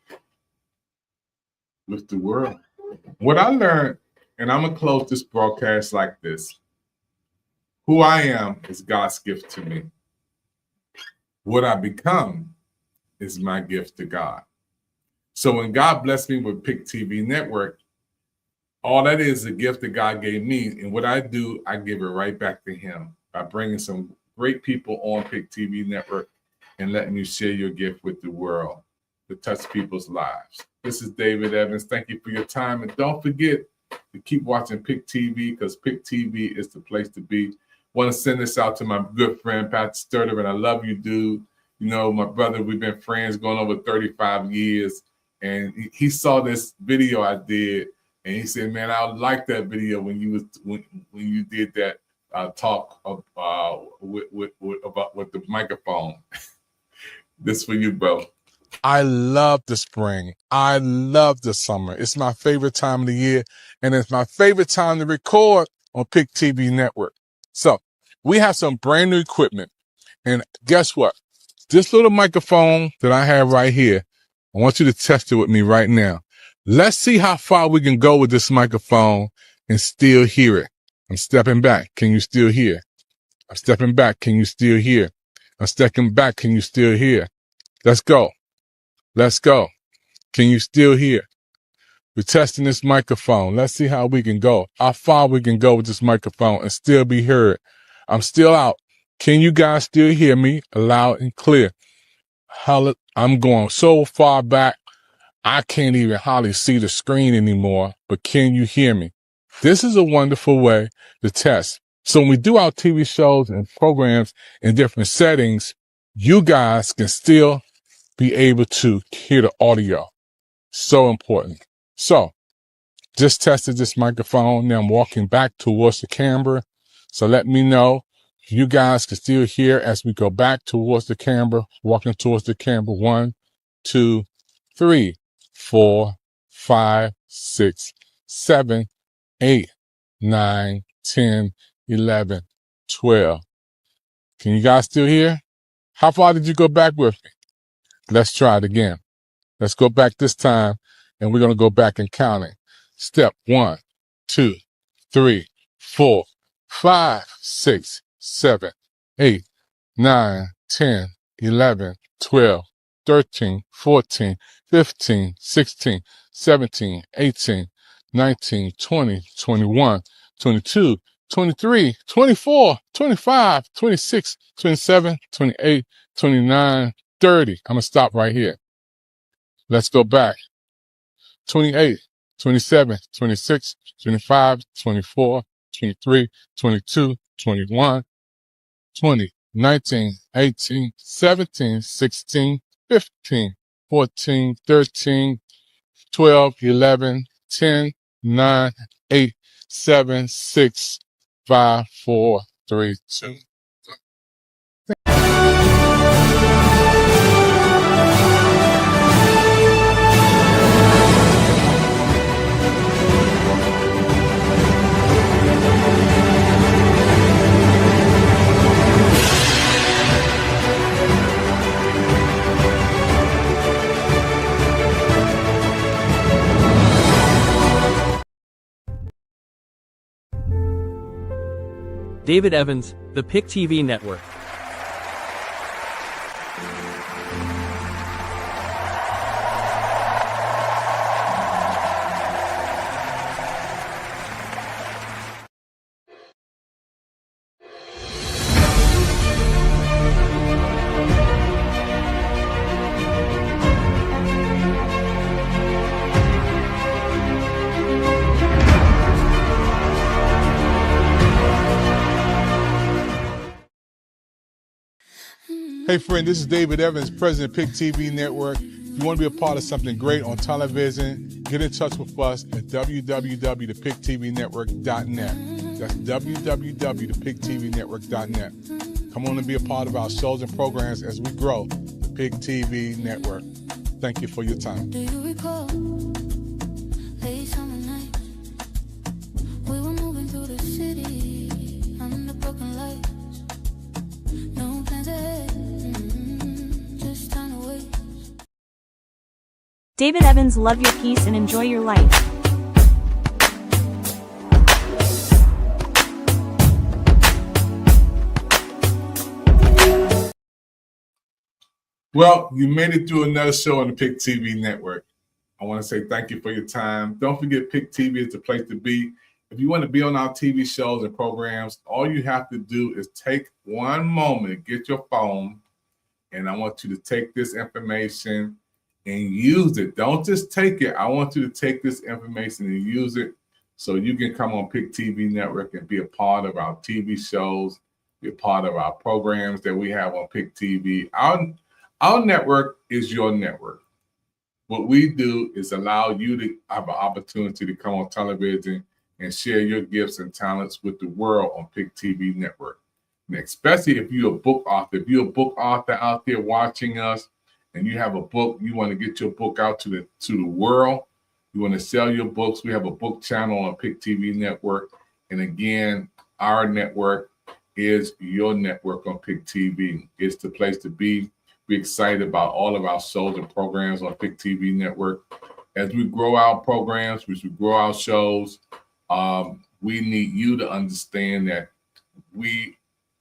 with the world. What I learned, and I'm going to close this broadcast like this: who I am is God's gift to me. What I become is my gift to God. So when God blessed me with PIC TV Network, all that is a gift that God gave me. And what I do, I give it right back to Him by bringing some great people on PIC TV Network and letting you share your gift with the world to touch people's lives. This is David Evans. Thank you for your time. And don't forget to keep watching PIC TV, because PIC TV is the place to be. Want to send this out to my good friend, Pat Sturter, and I love you, dude. You know, my brother, we've been friends going over 35 years, and he saw this video I did, and he said, man, I like that video when you did that talk with the microphone. This for you, bro. I love the spring. I love the summer. It's my favorite time of the year, and it's my favorite time to record on PIC TV Network. So we have some brand new equipment, and guess what? This little microphone that I have right here, I want you to test it with me right now. Let's see how far we can go with this microphone and still hear it. I'm stepping back. Can you still hear? I'm stepping back. Can you still hear? I'm stepping back. Can you still hear? Let's go. Let's go. Can you still hear? We're testing this microphone. Let's see how we can go. How far we can go with this microphone and still be heard. I'm still out. Can you guys still hear me loud and clear? I'm going so far back, I can't even hardly see the screen anymore, but can you hear me? This is a wonderful way to test. So when we do our TV shows and programs in different settings, you guys can still be able to hear the audio. So important. So just tested this microphone. Now I'm walking back towards the camera. So let me know if you guys can still hear as we go back towards the camera, walking towards the camera. 1, 2, 3, 4, 5, 6, 7, 8, 9, 10, 11, 12. Can you guys still hear? How far did you go back with me? Let's try it again. Let's go back this time, and we're going to go back and counting. Step 1, 2, 3, 4, 5, 6, 7, 8, 9, 10, 11, 12, 13, 14, 15, 16, 17, 18, 19, 20, 21, 22, 23, 24, 25, 26, 27, 28, 29, 30. I'm going to stop right here. Let's go back. 28, 27, 26, 25, 24, 23, 22, 21, 20, 19, 18, 17, 16, 15, 14, 13, 12, 11, 10, 9, 8, 7, 6, 5, 4, 3, 2. David Evans, the PIC TV Network. Hey friend, this is David Evans, President of PIC TV Network. If you want to be a part of something great on television, get in touch with us at www.thepictvnetwork.net. That's www.thepictvnetwork.net. Come on and be a part of our shows and programs as we grow the PIC TV Network. Thank you for your time. Do you recall late summer night? We were moving through the city under broken lights. No plans ahead, just time to wait. David Evans, love your peace and enjoy your life. Well, you made it through another show on the PIC TV Network. I want to say thank you for your time. Don't forget, PIC TV is the place to be. If you want to be on our TV shows and programs, all you have to do is take one moment, get your phone, and I want you to take this information and use it. Don't just take it. I want you to take this information and use it so you can come on PIC TV Network and be a part of our TV shows, be a part of our programs that we have on PIC TV. Our network is your network. What we do is allow you to have an opportunity to come on television and share your gifts and talents with the world on PIC TV Network. And especially if you're a book author. If you're a book author out there watching us and you have a book, you want to get your book out to the world, you want to sell your books, we have a book channel on PIC TV Network. And again, our network is your network on PIC TV. It's the place to be. We're excited about all of our shows and programs on PIC TV Network. As we grow our programs, as we grow our shows, we need you to understand that we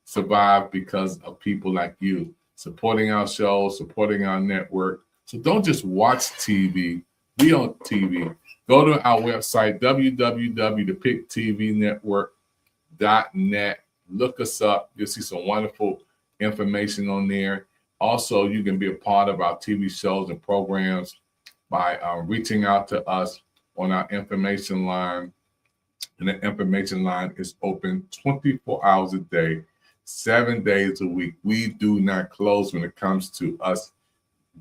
survive because of people like you, supporting our shows, supporting our network. So don't just watch TV, be on TV. Go to our website, www.thepictvnetwork.net. Look us up. You'll see some wonderful information on there. Also, you can be a part of our TV shows and programs by reaching out to us on our information line. And the information line is open 24 hours a day, 7 days a week. We do not close when it comes to us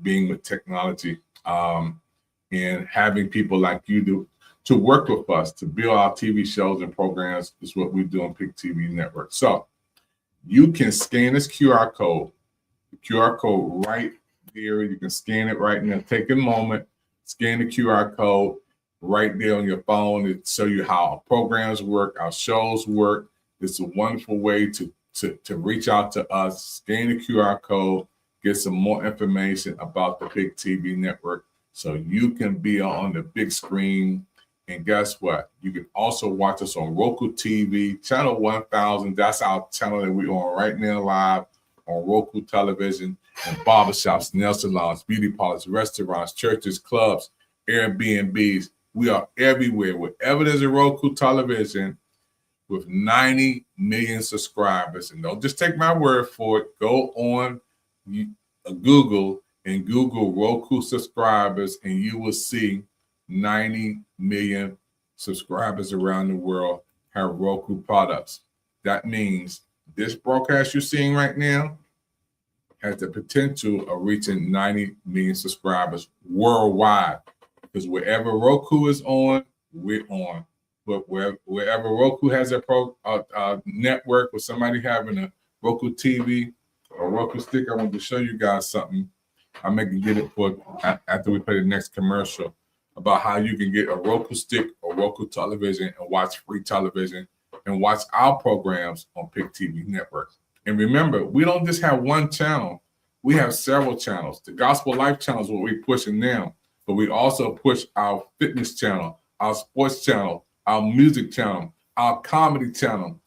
being with technology and having people like you to work with us to build our TV shows and programs is what we do on PIC TV Network. So you can scan this QR code, the QR code right there. You can scan it right now. Take a moment, scan the QR code right there on your phone to show you how our programs work, our shows work. It's a wonderful way to reach out to us, scan the QR code, get some more information about the PIC TV Network so you can be on the big screen. And guess what? You can also watch us on Roku TV, channel 1000. That's our channel that we're on right now live on Roku television, and barbershops, nail salons, beauty parlors, restaurants, churches, clubs, Airbnbs. We are everywhere. Wherever there's a Roku television with 90 million subscribers. And don't just take my word for it. Go on Google and Google Roku subscribers, and you will see 90 million subscribers around the world have Roku products. That means this broadcast you're seeing right now has the potential of reaching 90 million subscribers worldwide. Because wherever Roku is on, we're on. But wherever Roku has a network with somebody having a Roku TV or Roku stick, I want to show you guys something. I'm going to get it for after we play the next commercial about how you can get a Roku stick or Roku television and watch free television and watch our programs on PIC TV Network. And remember, we don't just have one channel. We have several channels. The Gospel Life channel is what we're pushing now. But we also push our fitness channel, our sports channel, our music channel, our comedy channel,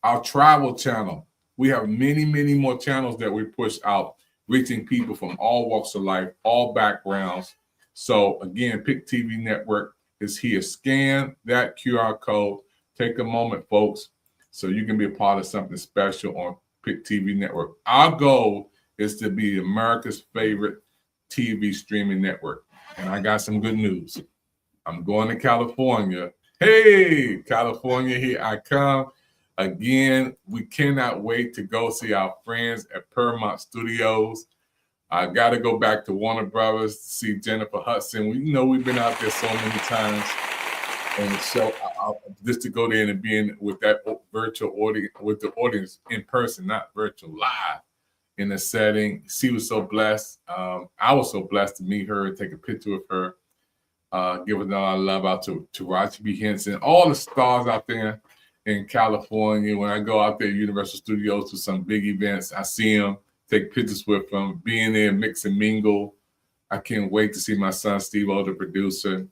our travel channel. We have many, many more channels that we push out, reaching people from all walks of life, all backgrounds. So again, PIC TV Network is here. Scan that QR code. Take a moment, folks, so you can be a part of something special on PIC TV Network. Our goal is to be America's favorite TV streaming network. And I got some good news. I'm going to California. Hey, California, here I come. Again, we cannot wait to go see our friends at Paramount Studios. I got to go back to Warner Brothers to see Jennifer Hudson. We've been out there so many times. And so just to go there and be in with that virtual audience, with the audience in person, not virtual, live in the setting. She was so blessed. I was so blessed to meet her and take a picture with her. Giving a lot of love out to Roger B. Henson, all the stars out there in California. When I go out there at Universal Studios to some big events, I see them, take pictures with them, being there, mix and mingle. I can't wait to see my son, Steve-O, the producer,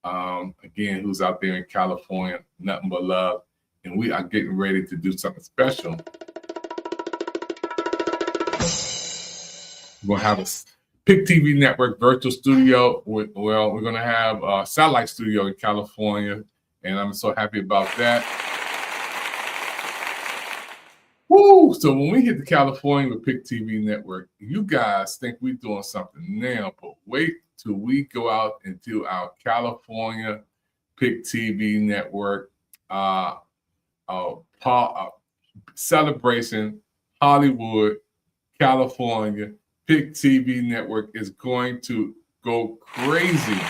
again, who's out there in California, nothing but love. And we are getting ready to do something special. We're going to have a PIC TV Network virtual studio. We're going to have a satellite studio in California, and I'm so happy about that. Woo! So when we hit the California with PIC TV Network, you guys think we're doing something now, but wait till we go out and do our California PIC TV Network celebration, Hollywood, California. PIC TV Network is going to go crazy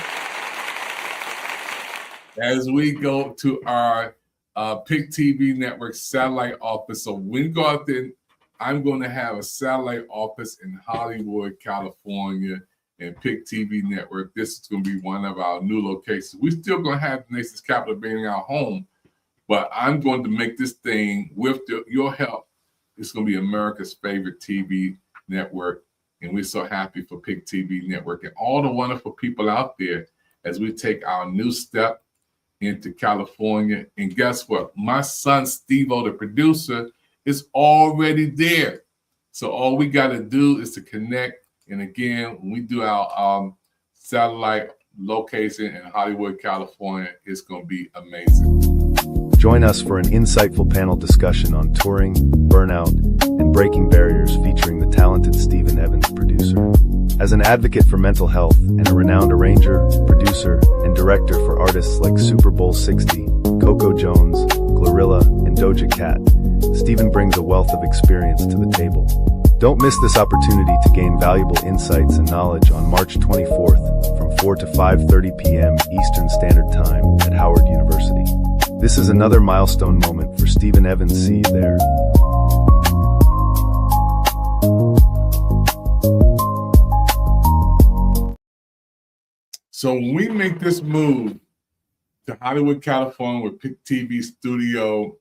as we go to our PIC TV Network satellite office. So when you go out there, I'm going to have a satellite office in Hollywood, California, and PIC TV Network. This is going to be one of our new locations. We're still going to have the nation's capital being our home, but I'm going to make this thing, with your help, it's going to be America's favorite TV network. And we're so happy for PIC TV Network and all the wonderful people out there as we take our new step into California. And guess what? My son, Steve-O, the producer, is already there. So all we got to do is to connect. And again, when we do our satellite location in Hollywood, California, it's going to be amazing. Join us for an insightful panel discussion on touring, burnout, and breaking barriers featuring the talented Stephen Evans, producer. As an advocate for mental health and a renowned arranger, producer, and director for artists like Super Bowl 60, Coco Jones, Glorilla, and Doja Cat, Stephen brings a wealth of experience to the table. Don't miss this opportunity to gain valuable insights and knowledge on March 24th from 4 to 5:30 p.m. Eastern Standard Time at Howard University. This is another milestone moment for Stephen Evans. See you there. So when we make this move to Hollywood, California with PIC TV studio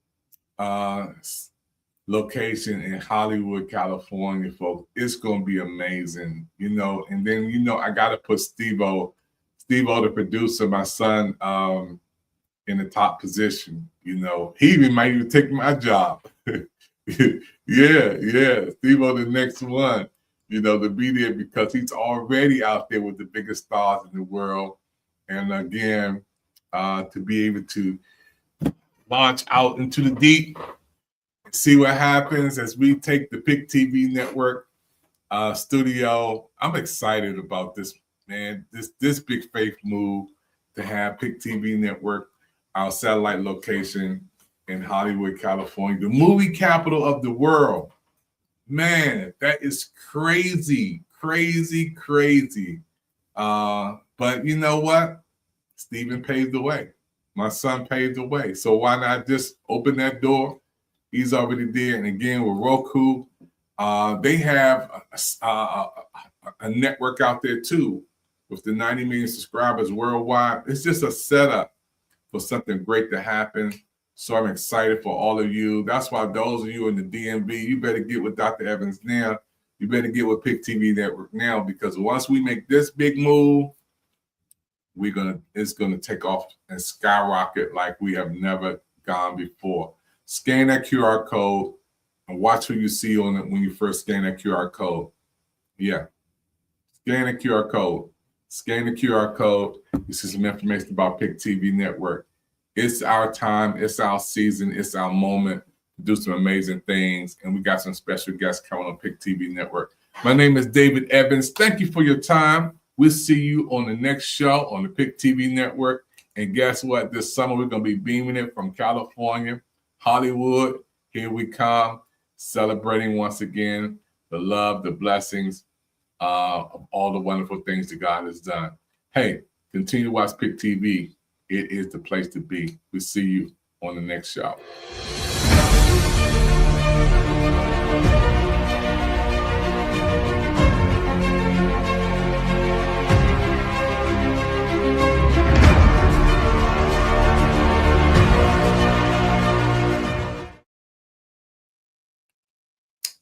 location in Hollywood, California, folks, it's going to be amazing, and then, I got to put Steve-O, the producer, my son, in the top position. He might even take my job. Yeah, Steve-O, the next one, to be there, because he's already out there with the biggest stars in the world. And again, to be able to launch out into the deep, see what happens as we take the PIC TV Network studio. I'm excited about this, man. This big faith move to have PIC TV Network, our satellite location in Hollywood, California, the movie capital of the world. Man, that is crazy. But you know what? Stephen paved the way. My son paved the way. So why not just open that door? He's already there. And again, with Roku, they have a network out there too, with the 90 million subscribers worldwide. It's just a setup for something great to happen. So I'm excited for all of you. That's why those of you in the DMV, you better get with Dr. Evans now. You better get with PIC TV Network now, because once we make this big move, it's gonna take off and skyrocket like we have never gone before. Scan that QR code and watch who you see on it when you first scan that QR code. Yeah, scan the QR code. Scan the QR code. You see some information about PIC TV Network. It's our time. It's our season. It's our moment to do some amazing things. And we got some special guests coming on PIC TV Network. My name is David Evans. Thank you for your time. We'll see you on the next show on the PIC TV Network. And guess what? This summer, we're going to be beaming it from California, Hollywood. Here we come, celebrating once again the love, the blessings of all the wonderful things that God has done. Hey, continue to watch PIC TV. It is the place to be. We'll see you on the next show.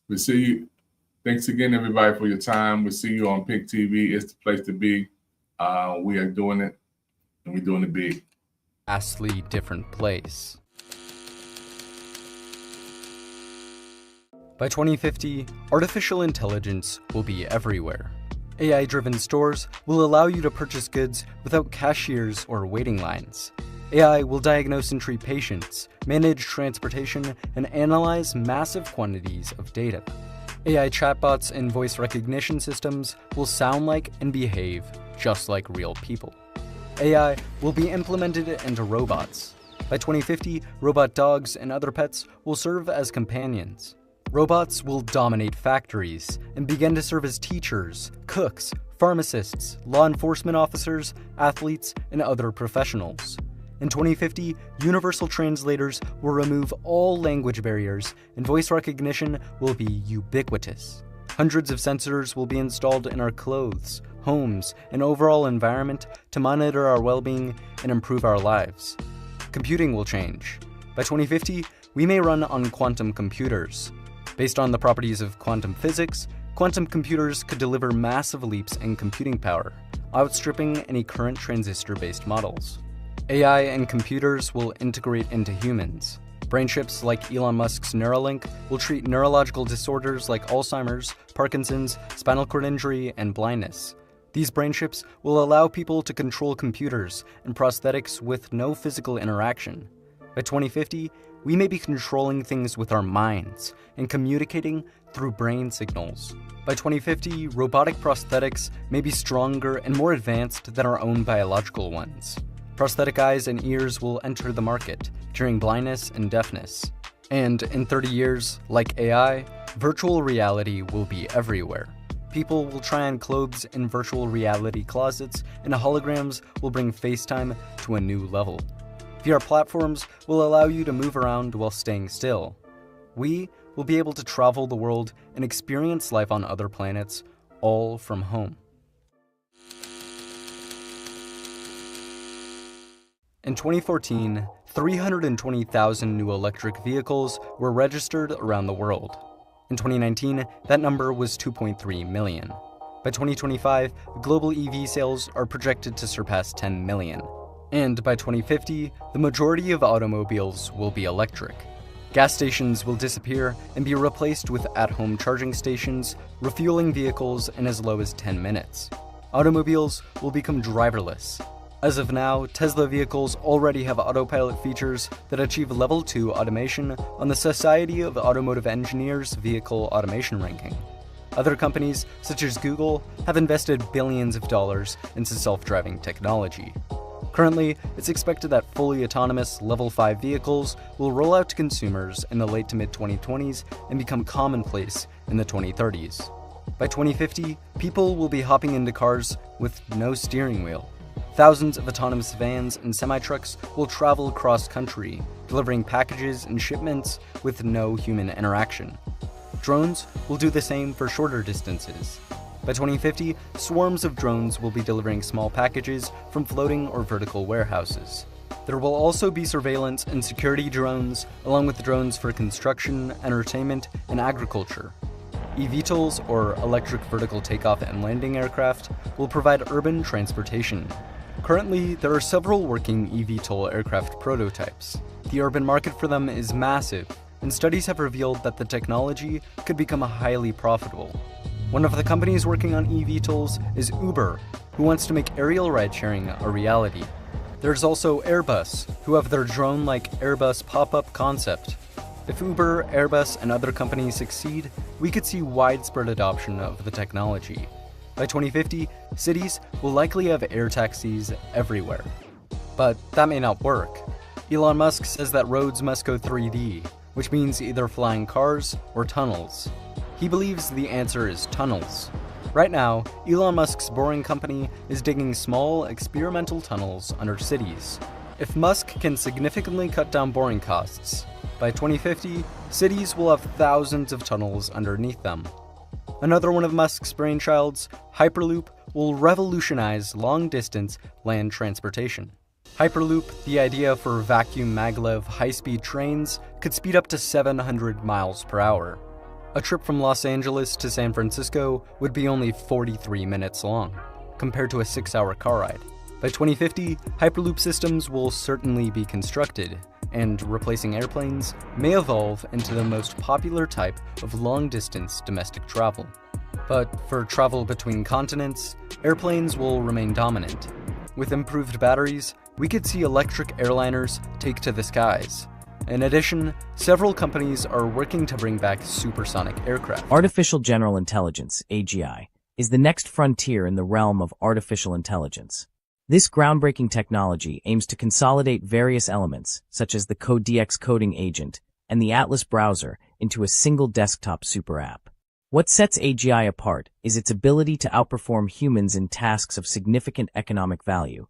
We'll see you. Thanks again, everybody, for your time. We'll see you on PIC TV. It's the place to be. We are doing it, and we're doing it big. Vastly different place. By 2050, artificial intelligence will be everywhere. AI-driven stores will allow you to purchase goods without cashiers or waiting lines. AI will diagnose and treat patients, manage transportation, and analyze massive quantities of data. AI chatbots and voice recognition systems will sound like and behave just like real people. AI will be implemented into robots. By 2050, robot dogs and other pets will serve as companions. Robots will dominate factories and begin to serve as teachers, cooks, pharmacists, law enforcement officers, athletes, and other professionals. In 2050, universal translators will remove all language barriers, and voice recognition will be ubiquitous. Hundreds of sensors will be installed in our clothes, homes, and overall environment to monitor our well-being and improve our lives. Computing will change. By 2050, we may run on quantum computers. Based on the properties of quantum physics, quantum computers could deliver massive leaps in computing power, outstripping any current transistor-based models. AI and computers will integrate into humans. Brain chips like Elon Musk's Neuralink will treat neurological disorders like Alzheimer's, Parkinson's, spinal cord injury, and blindness. These brain chips will allow people to control computers and prosthetics with no physical interaction. By 2050, we may be controlling things with our minds and communicating through brain signals. By 2050, robotic prosthetics may be stronger and more advanced than our own biological ones. Prosthetic eyes and ears will enter the market, curing blindness and deafness. And in 30 years, like AI, virtual reality will be everywhere. People will try on clothes in virtual reality closets, and holograms will bring FaceTime to a new level. VR platforms will allow you to move around while staying still. We will be able to travel the world and experience life on other planets, all from home. In 2014, 320,000 new electric vehicles were registered around the world. In 2019, that number was 2.3 million. By 2025, global EV sales are projected to surpass 10 million. And by 2050, the majority of automobiles will be electric. Gas stations will disappear and be replaced with at-home charging stations, refueling vehicles in as low as 10 minutes. Automobiles will become driverless. As of now, Tesla vehicles already have autopilot features that achieve Level 2 automation on the Society of Automotive Engineers Vehicle Automation Ranking. Other companies, such as Google, have invested billions of dollars into self-driving technology. Currently, it's expected that fully autonomous Level 5 vehicles will roll out to consumers in the late to mid-2020s and become commonplace in the 2030s. By 2050, people will be hopping into cars with no steering wheel. Thousands of autonomous vans and semi-trucks will travel across country, delivering packages and shipments with no human interaction. Drones will do the same for shorter distances. By 2050, swarms of drones will be delivering small packages from floating or vertical warehouses. There will also be surveillance and security drones, along with drones for construction, entertainment, and agriculture. eVTOLs, or electric vertical takeoff and landing aircraft, will provide urban transportation. Currently, there are several working eVTOL aircraft prototypes. The urban market for them is massive, and studies have revealed that the technology could become highly profitable. One of the companies working on eVTOLs is Uber, who wants to make aerial ride-sharing a reality. There's also Airbus, who have their drone-like Airbus pop-up concept. If Uber, Airbus, and other companies succeed, we could see widespread adoption of the technology. By 2050, cities will likely have air taxis everywhere. But that may not work. Elon Musk says that roads must go 3D, which means either flying cars or tunnels. He believes the answer is tunnels. Right now, Elon Musk's Boring Company is digging small, experimental tunnels under cities. If Musk can significantly cut down boring costs, by 2050, cities will have thousands of tunnels underneath them. Another one of Musk's brainchilds, Hyperloop, will revolutionize long-distance land transportation. Hyperloop, the idea for vacuum maglev high-speed trains, could speed up to 700 miles per hour. A trip from Los Angeles to San Francisco would be only 43 minutes long, compared to a 6-hour car ride. By 2050, Hyperloop systems will certainly be constructed, and replacing airplanes may evolve into the most popular type of long-distance domestic travel. But for travel between continents, airplanes will remain dominant. With improved batteries, we could see electric airliners take to the skies. In addition, several companies are working to bring back supersonic aircraft. Artificial General Intelligence, AGI, is the next frontier in the realm of artificial intelligence. This groundbreaking technology aims to consolidate various elements, such as the Codex coding agent and the Atlas browser, into a single desktop super app. What sets AGI apart is its ability to outperform humans in tasks of significant economic value.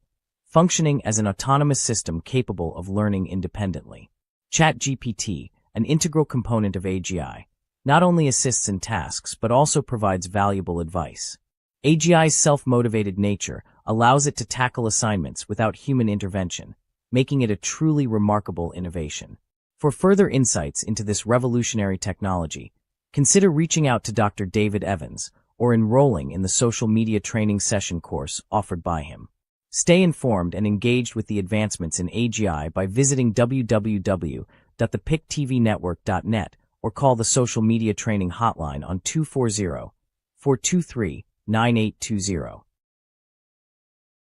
functioning as an autonomous system capable of learning independently. ChatGPT, an integral component of AGI, not only assists in tasks but also provides valuable advice. AGI's self-motivated nature allows it to tackle assignments without human intervention, making it a truly remarkable innovation. For further insights into this revolutionary technology, consider reaching out to Dr. David Evans or enrolling in the social media training session course offered by him. Stay informed and engaged with the advancements in AGI by visiting www.thepictvnetwork.net or call the social media training hotline on 240-423-9820.